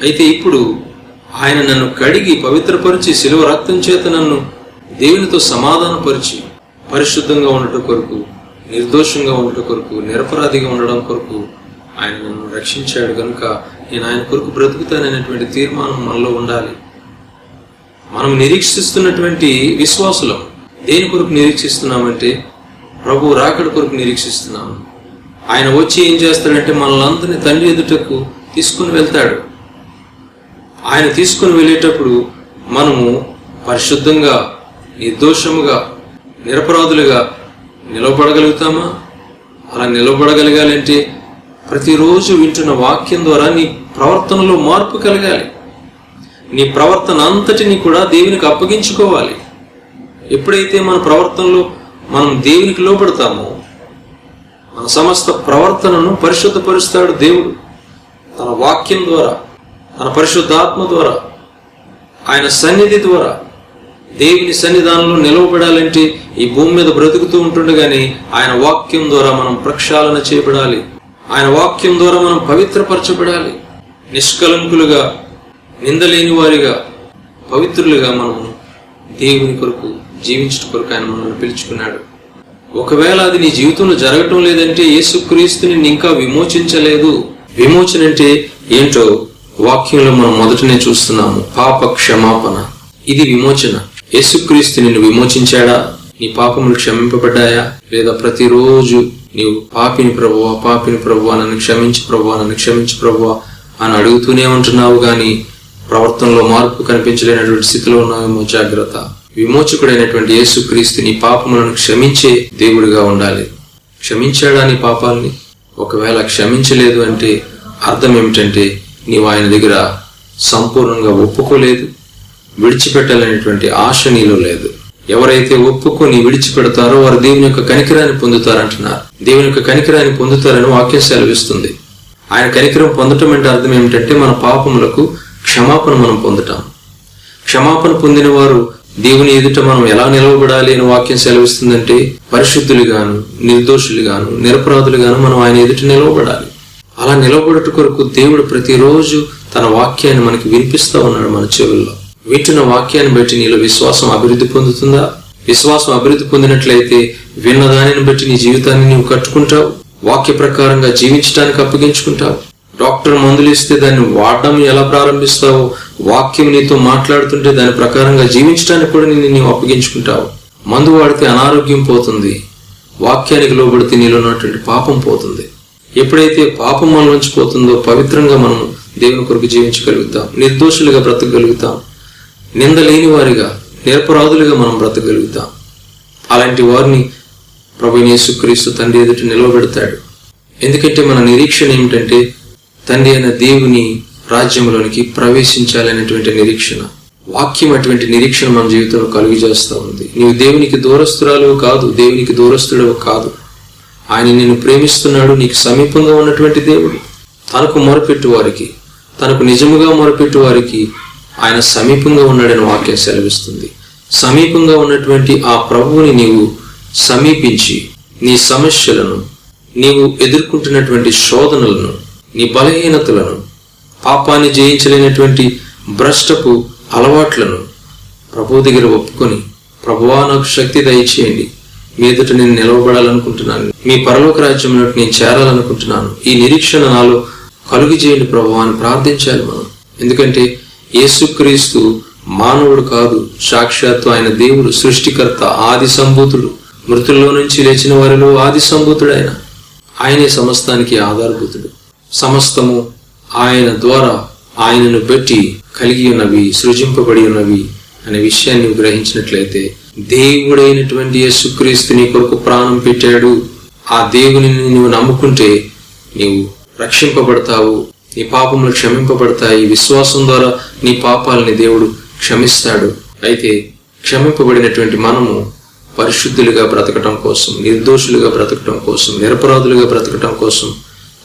అయితే ఇప్పుడు ఆయన నన్ను కడిగి పవిత్రపరిచి శిలువ రక్తం చేత నన్ను దేవునితో సమాధానపరిచి పరిశుద్ధంగా ఉండటం కొరకు, నిర్దోషంగా ఉండటం కొరకు, నిరపరాధిగా ఉండడం కొరకు ఆయన నన్ను రక్షించాడు కనుక నేను ఆయన కొరకు బ్రతుకుతాననేటువంటి తీర్మానం మనలో ఉండాలి. మనం నిరీక్షిస్తున్నటువంటి విశ్వాసులం దేని కొరకు నిరీక్షిస్తున్నామంటే, ప్రభు రాకడ కొరకు నిరీక్షిస్తున్నాము. ఆయన వచ్చి ఏం చేస్తాడంటే మనల్ని అందరినీ తండ్రి ఎదుటకు తీసుకుని వెళ్తాడు. ఆయన తీసుకుని వెళ్ళేటప్పుడు మనము పరిశుద్ధంగా, నిర్దోషముగా, నిరపరాధులుగా నిలబడగలుగుతామా? అలా నిలబడగలగాలంటే ప్రతిరోజు వింటున్న వాక్యం ద్వారా నీ ప్రవర్తనలో మార్పు కలగాలి. నీ ప్రవర్తన అంతటిని కూడా దేవునికి అప్పగించుకోవాలి. ఎప్పుడైతే మన ప్రవర్తనలో మనం దేవునికి లోబడతామో మన సమస్త ప్రవర్తనను పరిశుద్ధపరుస్తాడు దేవుడు. తన వాక్యం ద్వారా, తన పరిశుద్ధాత్మ ద్వారా, ఆయన సన్నిధి ద్వారా. దేవుని సన్నిధానంలో నిలవబడాలంటే ఈ భూమి మీద బ్రతుకుతూ ఉంటుండగానే ఆయన వాక్యం ద్వారా మనం ప్రక్షాళన చేయబడాలి. ఆయన వాక్యం ద్వారా మనం పవిత్రపరచబడాలి. నిష్కలంకులుగా, నిందలేని వారిగా, పవిత్రులుగా మనము దేవుని కొరకు జీవించడం కొరకు ఆయన మనల్ని పిలుచుకున్నాడు. ఒకవేళ అది నీ జీవితంలో జరగటం లేదంటే యేసుక్రీస్తుని ఇంకా విమోచించలేదు. విమోచన అంటే ఏంటో వాక్యంలో మనం మొదటనే చూస్తున్నాము. పాప క్షమాపణ, ఇది విమోచన. యేసుక్రీస్తు నిన్ను విమోచించాడా? నీ పాపములు క్షమింపబడ్డాయా? లేదా ప్రతిరోజు నీవు పాపిని ప్రభువా, పాపిని ప్రభువా, నన్ను క్షమించి ప్రభువా, నన్ను క్షమించి ప్రభువా అని అడుగుతూనే ఉంటున్నావు గాని ప్రవర్తనలో మార్పు కనిపించలేనటువంటి స్థితిలో ఉన్నావేమో. జాగ్రత్త. విమోచకుడైనటువంటి యేసుక్రీస్తు నీ పాపములను క్షమించే దేవుడిగా ఉండాలి. క్షమించాడా నీ పాపాలని? ఒకవేళ క్షమించలేదు అంటే అర్థం ఏమిటంటే నీవు ఆయన దగ్గర సంపూర్ణంగా ఒప్పుకోలేదు, విడిచిపెట్టాలనేటువంటి ఆశ నీలో లేదు. ఎవరైతే ఒప్పుకొని విడిచిపెడతారో వారు దేవుని యొక్క కనికరాన్ని పొందుతారంటున్నారు. దేవుని యొక్క కనికరాన్ని పొందుతారని వాక్యం సెలవిస్తుంది. ఆయన కనికరం పొందటం అంటే అర్థం ఏమిటంటే మన పాపములకు క్షమాపణ మనం పొందుతాం. క్షమాపణ పొందిన వారు దేవుని ఎదుట మనం ఎలా నిలవబడాలి అని వాక్యం సెలవిస్తుందంటే పరిశుద్ధులుగాను, నిర్దోషులుగాను, నిరపరాధులుగాను మనం ఆయన ఎదుట నిలవబడాలి. అలా నిలవబడుట కొరకు దేవుడు ప్రతిరోజు తన వాక్యాన్ని మనకి వినిపిస్తా ఉన్నాడు మన చెవుల్లో. వింటున్న వాక్యాన్ని బట్టి నీలో విశ్వాసం అభివృద్ధి పొందుతుందా? విశ్వాసం అభివృద్ధి పొందినట్లయితే విన్న దానిని బట్టి నీ జీవితాన్ని నీవు కట్టుకుంటావు. వాక్య ప్రకారంగా జీవించడానికి అప్పగించుకుంటావు. డాక్టర్ మందులు ఇస్తే దాన్ని వాడడం ఎలా ప్రారంభిస్తావో, వాక్యం నీతో మాట్లాడుతుంటే దాని ప్రకారంగా జీవించడానికి కూడా నీవు అప్పగించుకుంటావు. మందు వాడితే అనారోగ్యం పోతుంది, వాక్యానికి లోబడితే నీలో ఉన్నటువంటి పాపం పోతుంది. ఎప్పుడైతే పాపం మనలోంచి పోతుందో పవిత్రంగా మనం దేవుని కొరకు జీవించగలుగుతాం, నిర్దోషులుగా బ్రతకగలుగుతాం, నిందలేని వారిగా, నిరపరాధులుగా మనం బ్రతకగలుగుతాం. అలాంటి వారిని ప్రభువైన యేసుక్రీస్తు తండ్రి ఎదుట నిలవబెడతాడు. ఎందుకంటే మన నిరీక్షణ ఏమిటంటే తండ్రి అయిన దేవుని రాజ్యంలోనికి ప్రవేశించాలనేటువంటి నిరీక్షణ. వాక్యం అటువంటి నిరీక్షణ మన జీవితంలో కలుగు చేస్తూ ఉంది. నీవు దేవునికి దూరస్తురాలు కాదు, దేవునికి దూరస్తుడు కాదు. ఆయన నిన్ను ప్రేమిస్తున్నాడు. నీకు సమీపంగా ఉన్నటువంటి దేవుడు. తనకు మొరపెట్టు వారికి, తనకు నిజముగా మొరపెట్టు వారికి ఆయన సమీపంగా ఉన్నాడని వాక్యం సెలవిస్తుంది. సమీపంగా ఉన్నటువంటి ఆ ప్రభువుని నీవు సమీపించి నీ సమస్యలను, నీవు ఎదుర్కొంటున్నటువంటి శోధనలను, నీ బలహీనతలను, పాపాన్ని జయించలేనటువంటి భ్రష్టపు అలవాట్లను ప్రభువు దగ్గర ఒప్పుకొని, ప్రభువా నాకు శక్తి దయచేయండి, మీ ఎదుట నేను నిలవబడాలనుకుంటున్నాను, మీ పరలోక రాజ్యంలోకి నేను చేరాలనుకుంటున్నాను, ఈ నిరీక్షణ నాలో కలుగు చేయండి ప్రభువా అని ప్రార్థించాలి మనం. ఎందుకంటే యేసుక్రీస్తు మానవుడు కాదు, సాక్షాత్తు ఆయన దేవుడు, సృష్టికర్త, ఆది సంభూతుడు, మృతుల్లో నుంచి లేచిన వారిలో ఆది సంభూతుడు. ఆయనే సమస్తానికి ఆధారభూతుడు. సమస్తము ఆయన ద్వారా, ఆయనను బట్టి కలిగి ఉన్నవి, సృజింపబడి ఉన్నవి అనే విషయాన్ని గ్రహించినట్లయితే దేవుడైనటువంటి యేసుక్రీస్తు నీ కొరకు ప్రాణం పెట్టాడు. ఆ దేవుని నువ్వు నమ్ముకుంటే నీవు రక్షింపబడతావు, నీ పాపములు క్షమింపబడతాయి. విశ్వాసం ద్వారా నీ పాపాలని దేవుడు క్షమిస్తాడు. అయితే క్షమింపబడినటువంటి మనము పరిశుద్ధులుగా బ్రతకటం కోసం, నిర్దోషులుగా బ్రతకటం కోసం, నిరపరాధులుగా బ్రతకటం కోసం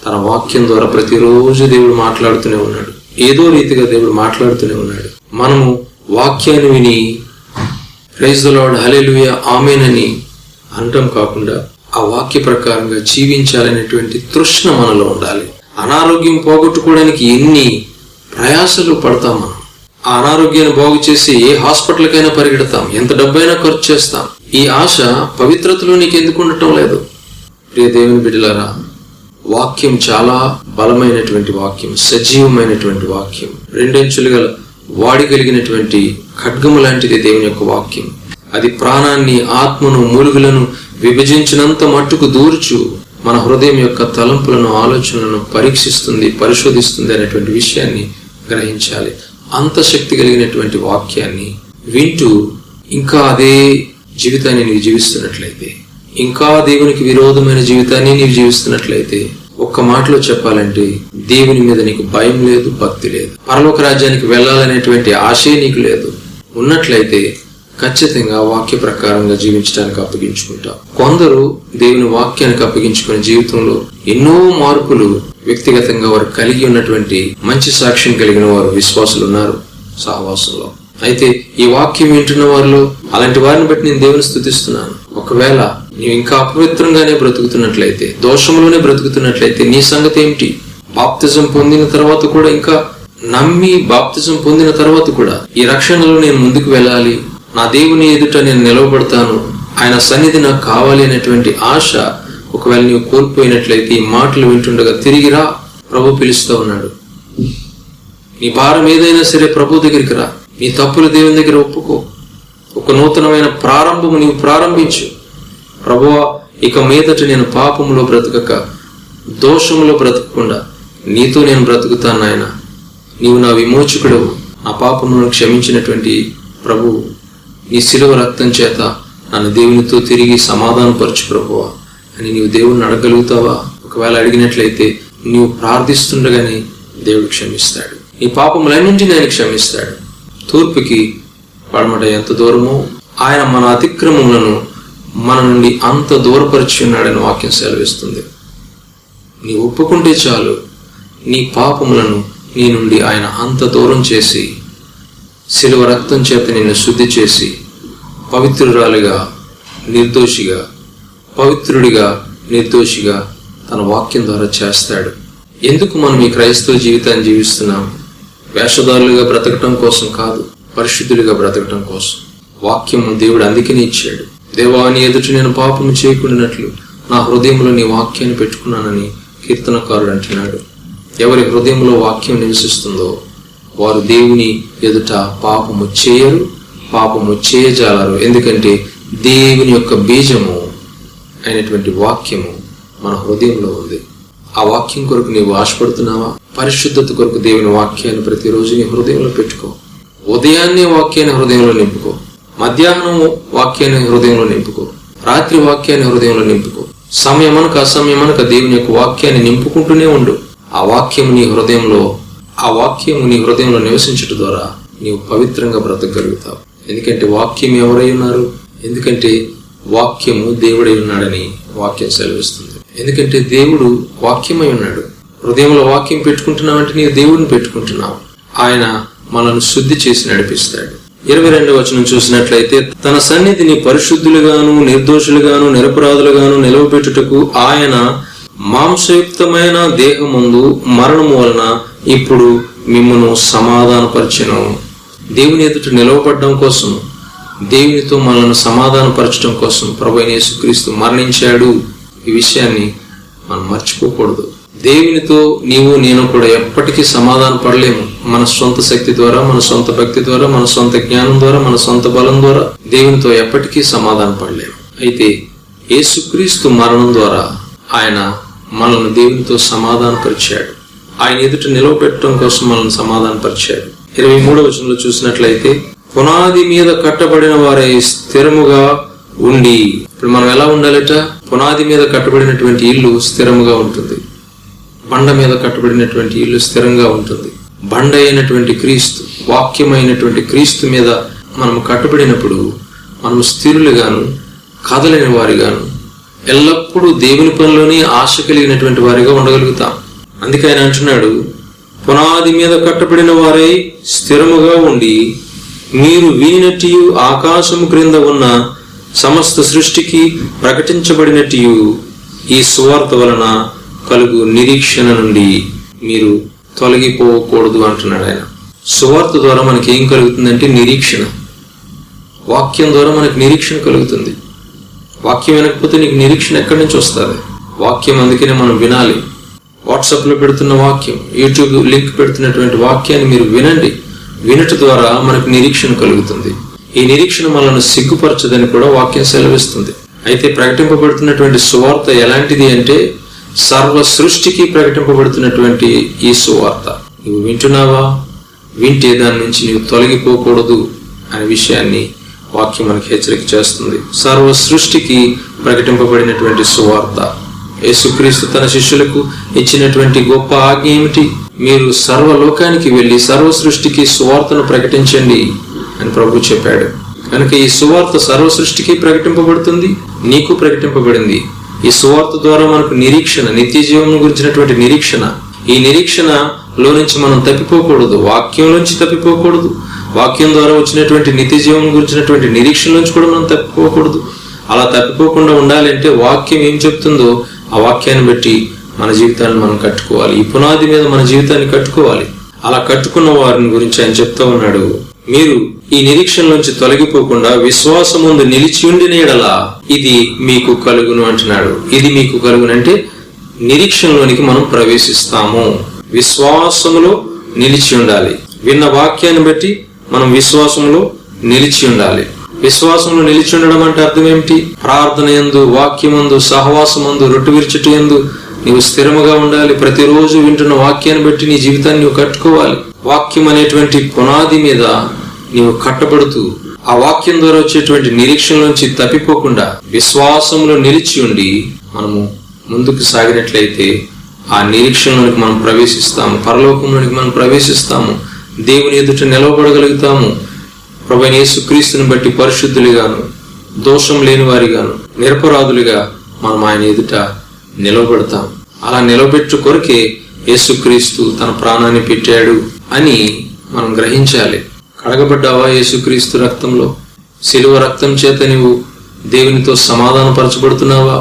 తన వాక్యం ద్వారా ప్రతిరోజు దేవుడు మాట్లాడుతూనే ఉన్నాడు. ఏదో రీతిగా దేవుడు మాట్లాడుతూనే ఉన్నాడు. మనము వాక్యాన్ని విని ప్రైజ్ ది లార్డ్, హల్లెలూయా, ఆమేన్ అని అనటం కాకుండా ఆ వాక్య ప్రకారంగా జీవించాలనేటువంటి తృష్ణ మనలో ఉండాలి. అనారోగ్యం పోగొట్టుకోవడానికి ఎన్ని ప్రయాసలు పడతాం మనం. ఆ అనారోగ్యాన్ని బాగు చేసి ఏ హాస్పిటల్కైనా పరిగెడతాం, ఎంత డబ్బైనా ఖర్చు చేస్తాం. ఈ ఆశ పవిత్రతలో నీకు ఎందుకు ఉండటం లేదు? ప్రియ దేవుని బిడ్డలారా, వాక్యం చాలా బలమైనటువంటి వాక్యం, సజీవమైనటువంటి వాక్యం, రెండంచులు గల వాడిగలిగినటువంటి ఖడ్గము లాంటిది దేవుని యొక్క వాక్యం. అది ప్రాణాన్ని, ఆత్మను, మూలుగులను విభజించినంత మట్టుకు దూర్చు, మన హృదయం యొక్క తలంపులను, ఆలోచనలను పరీక్షిస్తుంది, పరిశోధిస్తుంది అనేటువంటి విషయాన్ని గ్రహించాలి. అంత శక్తి కలిగినటువంటి వాక్యాన్ని వింటూ ఇంకా అదే జీవితాన్ని నీవు జీవిస్తున్నట్లయితే, ఇంకా దేవునికి విరోధమైన జీవితాన్ని నీవు జీవిస్తున్నట్లయితే, ఒక్క మాటలో చెప్పాలంటే దేవుని మీద నీకు భయం లేదు, భక్తి లేదు. పరలోక రాజ్యానికి వెళ్ళాలనేటువంటి ఆశే నీకు లేదు. ఉన్నట్లయితే ఖచ్చితంగా వాక్య ప్రకారంగా జీవించడానికి అప్పగించుకుంటావు. కొందరు దేవుని వాక్యానికి అప్పగించుకునే జీవితంలో ఎన్నో మార్పులు వ్యక్తిగతంగా వారు కలిగి ఉన్నటువంటి మంచి సాక్ష్యం కలిగిన వారు విశ్వాసులు ఉన్నారు సహవాసంలో. అయితే ఈ వాక్యం వింటున్న వారిలో అలాంటి వారిని బట్టి నేను దేవుని స్తుతిస్తున్నాను. ఒకవేళ నీవు ఇంకా అపవిత్రంగానే బ్రతుకుతున్నట్లయితే, దోషంలోనే బ్రతుకుతున్నట్లయితే నీ సంగతి ఏమిటి? బాప్తిజం పొందిన తర్వాత కూడా, ఇంకా నమ్మి బాప్తిజం పొందిన తర్వాత కూడా ఈ రక్షణలో నేను ముందుకు వెళ్ళాలి, నా దేవుని ఎదుట నేను నిలవబడతాను, ఆయన సన్నిధి నాకు కావాలి అనేటువంటి ఆశ ఒకవేళ నీవు కోల్పోయినట్లయితే ఈ మాటలు వింటుండగా తిరిగిరా, ప్రభు పిలుస్తూ ఉన్నాడు. నీ భారం ఏదైనా సరే ప్రభు దగ్గరికి రా. నీ తప్పులు దేవుని దగ్గర ఒప్పుకో. ఒక నూతనమైన ప్రారంభము నీవు ప్రారంభించు. ప్రభువా, ఇక మీదట నేను పాపములో బ్రతకక, దోషములో బ్రతకకుండా నీతో నేను బ్రతుకుతాను నాయన. నీవు నా విమోచకుడవు, నా పాపములను క్షమించినటువంటి ప్రభువు. నీ శిలువ రక్తం చేత నన్ను దేవునితో తిరిగి సమాధానపరచు ప్రభువా అని నీవు దేవుణ్ణి అడగలుగుతావా? ఒకవేళ అడిగినట్లయితే నీవు ప్రార్థిస్తుండగానే దేవుడు క్షమిస్తాడు. నీ పాపములన్నింటినీ ఆయన క్షమిస్తాడు. తూర్పుకి పడమట ఎంత దూరమో ఆయన మన అతిక్రమములను మన నుండి అంత దూరపరిచి ఉన్నాడని వాక్యం సెలవిస్తుంది. నీ ఒప్పుకుంటే చాలు, నీ పాపములను నీ నుండి ఆయన అంత దూరం చేసి శిలువ రక్తం చేత నిన్ను శుద్ధి చేసి పవిత్రురాలిగా, నిర్దోషిగా, పవిత్రుడిగా, నిర్దోషిగా తన వాక్యం ద్వారా చేస్తాడు. ఎందుకు మనం ఈ క్రైస్తవ జీవితాన్ని జీవిస్తున్నాం? వేషధారులుగా బ్రతకటం కోసం కాదు, పరిశుద్ధులుగా బ్రతకటం కోసం. వాక్యము దేవుడు అందుకని ఇచ్చాడు. దేవా, నీ ఎదుట నేను పాపము చేయకుండానట్లు నా హృదయంలో నీ వాక్యాన్ని పెట్టుకున్నానని కీర్తనకారుడు అంటున్నాడు. ఎవరి హృదయంలో వాక్యం నివసిస్తుందో వారు దేవుని ఎదుట పాపము చేయరు, పాపము చేయజాలరు. ఎందుకంటే దేవుని యొక్క బీజము అయినటువంటి వాక్యము మన హృదయంలో ఉంది. ఆ వాక్యం కొరకు నీవు ఆశపడుతున్నావా? పరిశుద్ధత కొరకు దేవుని వాక్యాన్ని ప్రతిరోజు నీ హృదయంలో పెట్టుకో. ఉదయాన్నే వాక్యాన్ని హృదయంలో నింపుకో, మధ్యాహ్నం వాక్యాన్ని హృదయంలో నింపుకో, రాత్రి వాక్యాన్ని హృదయంలో నింపుకో. సమయమనక అసమయమనక దేవుని యొక్క వాక్యాన్ని నింపుకుంటూనే ఉండు. ఆ వాక్యము నీ హృదయంలో నివసించడం ద్వారా నీవు పవిత్రంగా బ్రతకగలుగుతావు. ఎందుకంటే వాక్యం ఎవరై ఉన్నారు? ఎందుకంటే వాక్యము దేవుడై ఉన్నాడని వాక్యం సెలవిస్తుంది. ఎందుకంటే దేవుడు వాక్యమై ఉన్నాడు. హృదయంలో వాక్యం పెట్టుకుంటున్నావంటే నీవు దేవుడిని పెట్టుకుంటున్నావు. ఆయన మనల్ని శుద్ధి చేసి నడిపిస్తాడు. 22వ వచనం చూసినట్లయితే, తన సన్నిధిని పరిశుద్ధులుగాను, నిర్దోషులుగాను, నిరపరాధులుగాను నిలవబెట్టుటకు ఆయన మాంసయుక్తమైన దేహమందు మరణము వలన ఇప్పుడు మిమ్మును సమాధానపరచెను. దేవుని ఎదుట నిలవబడడం కోసం, దేవునితో మనల్ని సమాధానపరచడం కోసం ప్రభువైన యేసుక్రీస్తు మరణించాడు. ఈ విషయాన్ని మనం మర్చిపోకూడదు. దేవునితో నీవు నేను కూడా ఎప్పటికీ సమాధాన పడలేము. మన సొంత శక్తి ద్వారా, మన సొంత భక్తి ద్వారా, మన సొంత జ్ఞానం ద్వారా, మన సొంత బలం ద్వారా దేవునితో ఎప్పటికీ సమాధాన పడలేము. అయితే యేసుక్రీస్తు మరణం ద్వారా ఆయన మనల్ని దేవునితో సమాధానపరిచాడు. ఆయన ఎదుట నిలవపెట్టడం కోసం మనల్ని సమాధానపరిచాడు. 23వ వచనంలో చూసినట్లయితే, పునాది మీద కట్టబడిన వారై స్థిరముగా ఉండి. ఇప్పుడు మనం ఎలా ఉండాలట? పునాది మీద కట్టబడినటువంటి ఇల్లు స్థిరముగా ఉంటుంది. బండ మీద కట్టబడినటువంటి ఇల్లు స్థిరంగా ఉంటుంది. బండ అయినటువంటి క్రీస్తు, వాక్యమైనటువంటి క్రీస్తు మీద మనం కట్టబడినప్పుడు మనం స్థిరులుగాను, కదలని వారిగాను, ఎల్లప్పుడూ దేవుని పనిలోనే ఆశ కలిగినటువంటి వారిగా ఉండగలుగుతాం. అందుకే ఆయన అంటున్నాడు, పునాది మీద కట్టబడిన వారై స్థిరముగా ఉండి, మీరు వినినట్టు ఆకాశము క్రింద ఉన్న సమస్త సృష్టికి ప్రకటించబడినట్టు ఈ సువార్త వలన కలుగు నిరీక్షణ నుండి మీరు తొలగిపోకూడదు అంటున్నాడు ఆయన. సువార్త ద్వారా మనకి ఏం కలుగుతుందంటే నిరీక్షణ. వాక్యం ద్వారా మనకి నిరీక్షణ కలుగుతుంది. వాక్యం వినకపోతే నీకు నిరీక్షణ ఎక్కడి నుంచి వస్తుంది? వాక్యం అందుకనే మనం వినాలి. వాట్సాప్లో పెడుతున్న వాక్యం, యూట్యూబ్ లింక్ పెడుతున్నటువంటి వాక్యాన్ని మీరు వినండి. వినటం ద్వారా మనకు నిరీక్షణ కలుగుతుంది. ఈ నిరీక్షణ మనల్ని సిగ్గుపరచదని కూడా వాక్యం సెలవిస్తుంది. అయితే ప్రకటింపబడుతున్నటువంటి సువార్త ఎలాంటిది అంటే సర్వ సృష్టికి ప్రకటింపబడుతున్నటువంటి ఈ సువార్త నువ్వు వింటున్నావా? వింటే దాని నుంచి నీవు తొలగిపోకూడదు అనే విషయాన్ని వాక్యం మనకి హెచ్చరిక చేస్తుంది. సర్వ సృష్టికి ప్రకటింపబడినటువంటి సువార్త. యేసుక్రీస్తు తన శిష్యులకు ఇచ్చినటువంటి గొప్ప ఆజ్ఞ ఏమిటి? మీరు సర్వలోకానికి వెళ్ళి సర్వ సృష్టికి సువార్తను ప్రకటించండి అని ప్రభు చెప్పాడు. కనుక ఈ సువార్త సర్వ సృష్టికి ప్రకటింపబడుతుంది, నీకు ప్రకటింపబడింది. ఈ సువార్త ద్వారా మనకు నిరీక్షణ, నిత్య జీవం గురించినటువంటి నిరీక్షణ. ఈ నిరీక్షణలో నుంచి మనం తప్పిపోకూడదు, వాక్యం నుంచి తప్పిపోకూడదు. వాక్యం ద్వారా వచ్చినటువంటి నిత్య జీవం గురించినటువంటి నిరీక్షణ నుంచి కూడా మనం తప్పిపోకూడదు. అలా తప్పిపోకుండా ఉండాలంటే వాక్యం ఏం చెప్తుందో ఆ వాక్యాన్ని బట్టి మన జీవితాన్ని మనం కట్టుకోవాలి. ఈ పునాది మీద మన జీవితాన్ని కట్టుకోవాలి. అలా కట్టుకున్న వారిని గురించి ఆయన చెప్తా ఉన్నాడు, మీరు ఈ నిరీక్షణ నుంచి తొలగిపోకుండా విశ్వాసముందు నిలిచి ఉండిన యెడల ఇది మీకు కలుగును అంటున్నాడు. ఇది మీకు కలుగును అంటే నిరీక్షణలోనికి మనం ప్రవేశిస్తాము. విశ్వాసములో నిలిచి ఉండాలి. విన్న వాక్యాన్ని బట్టి మనం విశ్వాసంలో నిలిచి ఉండాలి. విశ్వాసంలో నిలిచి ఉండడం అంటే అర్థం ఏమిటి? ప్రార్థన యందు, వాక్యమందు, సహవాసమందు, రొట్టె విరుచుట యందు నీవు స్థిరముగా ఉండాలి. ప్రతిరోజు వింటున్న వాక్యాన్ని బట్టి నీ జీవితాన్ని నువ్వు కట్టుకోవాలి. వాక్యం అనేటువంటి పునాది మీద నీవు కట్టబడుతూ ఆ వాక్యం ద్వారా వచ్చేటువంటి నిరీక్షణ నుంచి తప్పిపోకుండా విశ్వాసంలో నిలిచి ఉండి మనము ముందుకు సాగినట్లయితే ఆ నిరీక్షణలోనికి మనం ప్రవేశిస్తాము, పరలోకంలోనికి మనం ప్రవేశిస్తాము, దేవుని ఎదుట నిలవబడగలుగుతాము. ప్రభువైన యేసుక్రీస్తుని బట్టి పరిశుద్ధులుగాను, దోషం లేని వారిగాను, నిరపరాధులుగా మనం ఆయన ఎదుట నిలవబడతాం. అలా నిలబెట్టు కొరకే యేసుక్రీస్తు తన ప్రాణాన్ని పెట్టాడు అని మనం గ్రహించాలి. కడగబడ్డావా యేసుక్రీస్తు రక్తంలో? శిలువ రక్తం చేత నీవు దేవునితో సమాధానపరచబడుతున్నావా?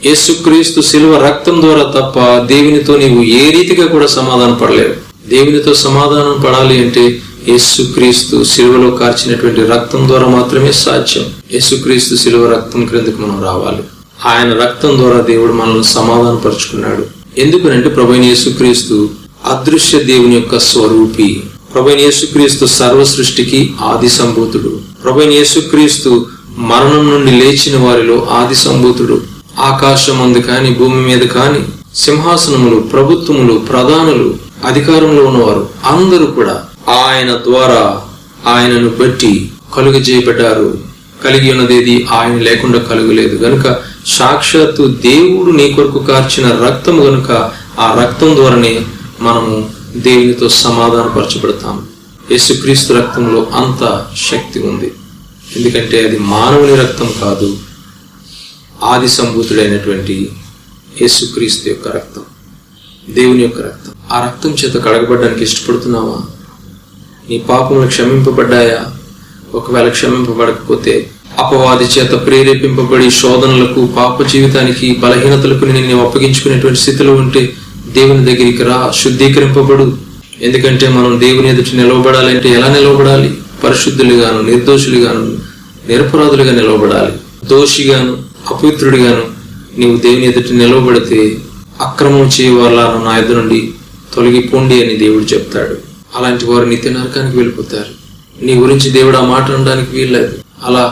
యేసుక్రీస్తు శిలువ రక్తం ద్వారా తప్ప దేవునితో నీవు ఏ రీతిగా కూడా సమాధాన పడలేవు. దేవునితో సమాధానం పడాలి అంటే యేసుక్రీస్తు శిలువలో కార్చినటువంటి రక్తం ద్వారా మాత్రమే సాధ్యం. యేసుక్రీస్తు శిలువ రక్తం క్రిందకు మనం రావాలి. ఆయన రక్తం ద్వారా దేవుడు మనల్ని సమాధానపరుచుకున్నాడు. ఎందుకనంటే ప్రభువైన యేసుక్రీస్తు అదృశ్య దేవుని యొక్క స్వరూపి. ప్రభువైన యేసుక్రీస్తు సర్వ సృష్టికి ఆది సంభూతుడు. ప్రభువైన యేసుక్రీస్తు మరణం నుండి లేచిన వారిలో ఆది సంభూతుడు. ఆకాశమందు కాని, భూమి మీద కాని, సింహాసనములు, ప్రభుత్వములు, ప్రధానులు, అధికారంలో ఉన్నవారు అందరూ కూడా ఆయన ద్వారా, ఆయనను బట్టి కలుగజేయబడ్డారు. కలిగి ఉన్నదేది ఆయన లేకుండా కలుగలేదు. గనుక సాక్షాత్తు దేవుడు నీ కొరకు కార్చిన రక్తము గనుక ఆ రక్తం ద్వారానే మనము దేవునితో సమాధానపరచబడతాం. యేసుక్రీస్తు రక్తంలో అంత శక్తి ఉంది. ఎందుకంటే అది మానవుని రక్తం కాదు, ఆది సంభూతుడైనటువంటి యేసుక్రీస్తు యొక్క రక్తం, దేవుని యొక్క రక్తం. ఆ రక్తం చేత కడగబడడానికి ఇష్టపడుతున్నావా? నీ పాపములు క్షమింపబడ్డాయా? ఒకవేళ క్షమింపబడకపోతే అపవాది చేత ప్రేరేపింపబడి శోధనలకు, పాప జీవితానికి, బలహీనతలకు నిన్ను అప్పగించుకునేటువంటి స్థితిలో ఉంటే దేవుని దగ్గరికి రా, శుద్ధీకరింపబడు. ఎందుకంటే మనం దేవుని ఎదుట నిలవబడాలంటే ఎలా నిలవబడాలి? పరిశుద్ధులుగాను, నిర్దోషులుగాను, నిరపరాధులుగా నిలవబడాలి. దోషిగాను, అపవిత్రుడిగాను నీవు దేవుని ఎదుట నిలవబడితే అక్రమం చేయవాళ్ళను నా ఎదురు నుండి తొలగిపోండి అని దేవుడు చెప్తాడు. అలాంటి వారు నిత్య నరకానికి వెళ్ళిపోతారు. నీ గురించి దేవుడు ఆ మాట అనడానికి వీల్లేదు. అలా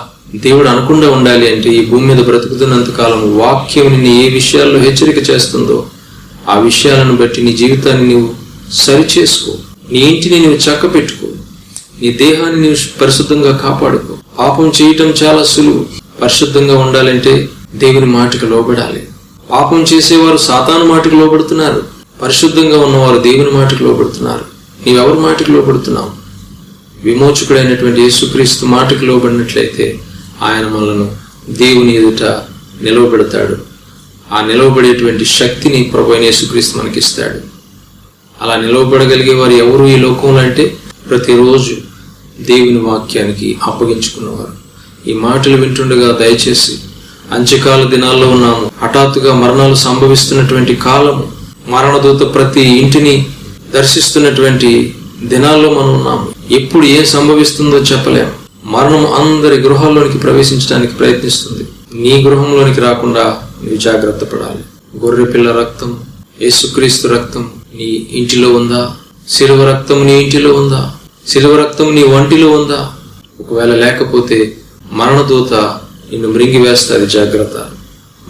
దేవుడు అనకుండా ఉండాలి అంటే ఈ భూమి మీద బ్రతుకుతున్నంత కాలం వాక్యం నిన్ను ఏ విషయాల్లో హెచ్చరిక చేస్తుందో ఆ విషయాలను బట్టి నీ జీవితాన్ని నీవు సరిచేసుకో. నీ ఇంటిని నీవు చక్క పెట్టుకో. నీ దేహాన్ని నీవు పరిశుద్ధంగా కాపాడుకో. పాపం చేయటం చాలా సులువు. పరిశుద్ధంగా ఉండాలంటే దేవుని మాటకు లోబడాలి. పాపం చేసేవారు సాతాను మాటకు లోబడుతున్నారు. పరిశుద్ధంగా ఉన్నవారు దేవుని మాటకు లోబడుతున్నారు. నీవెవరి మాటకు లోబడుతున్నావు? విమోచకుడైనటువంటి యేసుక్రీస్తు మాటకు లోబడినట్లయితే ఆయన మనలను దేవుని ఎదుట నిలవబెడతాడు. ఆ నిలవబడేటువంటి శక్తిని ప్రభువైన యేసుక్రీస్తు మనకిస్తాడు. అలా నిలవబడగలిగే వారు ఎవరు ఈ లోకంలో అంటే ప్రతిరోజు దేవుని వాక్యానికి అప్పగించుకున్నవారు. ఈ మాటలు వింటుండగా దయచేసి అంత్యకాల దినాల్లో ఉన్నాము. హఠాత్తుగా మరణాలు సంభవిస్తున్నటువంటి కాలము, మరణదూత ప్రతి ఇంటిని దర్శిస్తున్నటువంటి దినాల్లో మనం ఉన్నాము. ఎప్పుడు ఏం సంభవిస్తుందో చెప్పలేము. మరణం అందరి గృహాల్లోనికి ప్రవేశించడానికి ప్రయత్నిస్తుంది. నీ గృహంలోనికి రాకుండా నీవు జాగ్రత్త పడాలి. గొర్రె పిల్ల రక్తం, యేసుక్రీస్తు రక్తం నీ ఇంటిలో ఉందా? శిలువ రక్తం నీ ఇంటిలో ఉందా? శిలువ రక్తం నీ వంటిలో ఉందా? ఒకవేళ లేకపోతే మరణదూత నిన్ను మృంగి వేస్తుంది. జాగ్రత్త.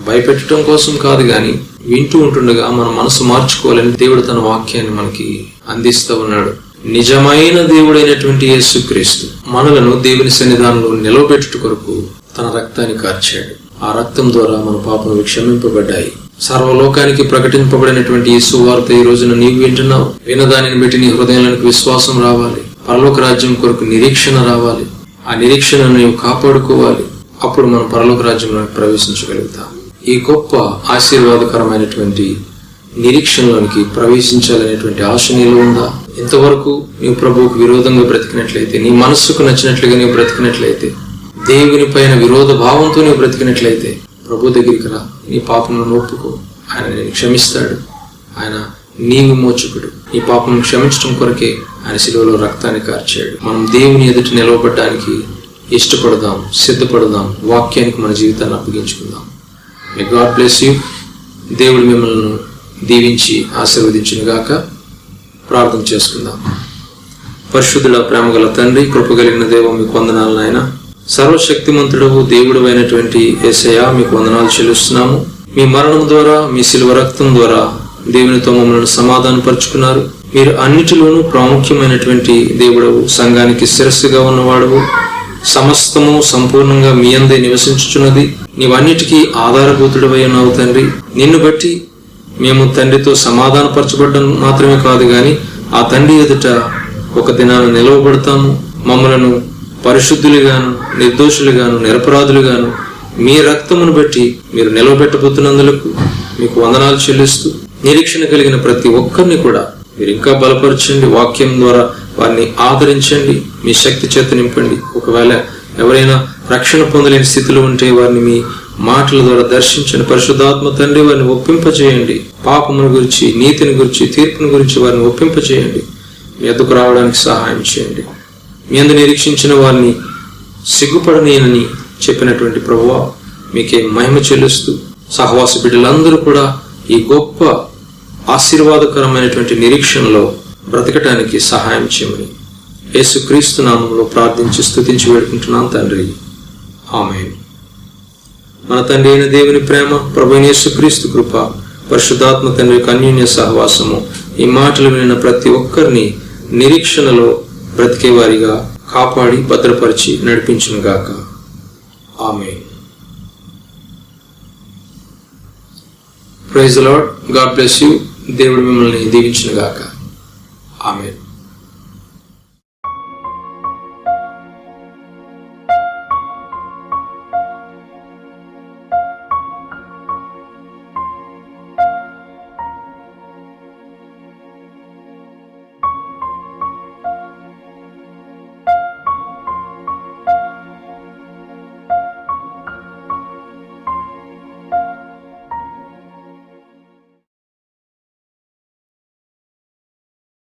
భయపెట్టడం కోసం కాదు, కానీ వింటూ ఉంటుండగా మన మనసు మార్చుకోవాలని దేవుడు తన వాక్యాన్ని మనకి అందిస్తూ ఉన్నాడు. నిజమైన దేవుడైనటువంటి యేసుక్రీస్తు మనలను దేవుని సన్నిధానంలో నిలవబెట్టుట కొరకు తన రక్తాన్ని కార్చాడు. ఆ రక్తం ద్వారా మన పాపములు క్షమింపబడ్డాయి. సర్వలోకానికి ప్రకటింపబడినటువంటి ఈ సువార్త ఈ రోజున నీవు వింటున్నావు. వినదానిని బట్టి నీ హృదయానికి విశ్వాసం రావాలి. పరలోక రాజ్యం కొరకు నిరీక్షణ రావాలి. ఆ నిరీక్షణను నీవు కాపాడుకోవాలి. అప్పుడు మనం పరలోక రాజ్యంలోకి ప్రవేశించగలుగుతాం. ఈ గొప్ప ఆశీర్వాదకరమైనటువంటి నిరీక్షణలోనికి ప్రవేశించాలనేటువంటి ఆశ నీలో ఉందా? ఇంతవరకు నీవు ప్రభువుకు విరోధంగా బ్రతికినట్లయితే, నీ మనస్సుకు నచ్చినట్లుగా నీవు బ్రతికినట్లయితే, దేవుని పైన విరోధ భావంతో నీవు బ్రతికినట్లయితే ప్రభు దగ్గరికి రా. నీ పాపములను ఒప్పుకో. ఆయన నేను క్షమిస్తాడు. ఆయన నీ విమోచకుడు. నీ పాపం క్షమించడం కొరకే ఆయన శిలువలో రక్తాన్ని కార్చాడు. మనం దేవుని ఎదుట నిలవబడడానికి ఇష్టపడదాం, సిద్ధపడదాం. వాక్యానికి మన జీవితాన్ని అప్పగించుకుందాం. May god bless you. దేవుడు మిమ్మల్ని దీవించి ఆశీర్వదించును గాక. ప్రార్థన చేసుకుందాం. పరిశుద్ధుల ప్రేమగల తండ్రి, కృపగలిగిన దేవ, మీకు వందనాలు నాయన. సర్వశక్తిమంతుడవు దేవుడు అయినటువంటి యేసయ్యా, మీకు వందనాలు చెల్లిస్తున్నాము. మీ మరణం ద్వారా, మీ శిలువ రక్తం ద్వారా దేవునితో మమ్మల్ని సమాధానపరుచుకున్నారు. మీరు అన్నిటిలోనూ ప్రాముఖ్యమైనటువంటి దేవుడవు, సంఘానికి శిరస్సుగా ఉన్నవాడవు. సమస్తము సంపూర్ణంగా మీ అందే నివసించుచున్నది. నీవన్నిటికీ ఆధారభూతుడవై ఉన్నావు తండ్రి. నిన్ను బట్టి మేము తండ్రితో సమాధానపరచబడడం మాత్రమే కాదు, కానీ ఆ తండ్రి ఎదుట ఒక దినాన్ని నిలవబడతాము. మమ్మలను పరిశుద్ధులుగాను, నిర్దోషులుగాను, నిరపరాధులుగాను మీ రక్తమును బట్టి మీరు నిలవబెట్టబోతున్నందులకు మీకు వందనాలు చెల్లిస్తూ, నిరీక్షణ కలిగిన ప్రతి ఒక్కరిని కూడా మీరు ఇంకా బలపరచండి. వాక్యం ద్వారా వారిని ఆదరించండి. మీ శక్తి చేత నింపండి. ఒకవేళ ఎవరైనా రక్షణ పొందలేని స్థితిలో ఉంటే వారిని మీ మాటల ద్వారా దర్శించండి. పరిశుద్ధాత్మ తండ్రి వారిని ఒప్పింపచేయండి. పాపమును గురించి, నీతిని గురించి, తీర్పుని గురించి వారిని ఒప్పింపచేయండి. మీ ఎద్దుకు రావడానికి సహాయం చేయండి. మీ అందు నిరీక్షించిన వారిని సిగ్గుపడనేనని చెప్పినటువంటి ప్రభువా, మీకే మహిమ చెల్లిస్తూ, సహవాస బిడ్డలందరూ కూడా ఈ గొప్ప ఆశీర్వాదకరమైనటువంటి నిరీక్షణలో బ్రతకటానికి సహాయం చేయమని యేసుక్రీస్తు నామంలో ప్రార్థించి స్తుతించి వేడుకుంటున్నాను తండ్రి. ఆమేన్. మన తండ్రి అయిన దేవుని ప్రేమ, ప్రభువైన యేసుక్రీస్తు కృప, పరిశుద్ధాత్మ తండ్రి అన్యోన్య సహవాసము ఈ మాటలు వినిన ప్రతి ఒక్కరిని నిరీక్షణలో బ్రతికే వారిగా కాపాడి భద్రపరిచి నడిపించును గాక. Amen. Praise the lord. God bless you. దేవుడు మిమ్మల్ని దీవించును గాక. ఆమేన్.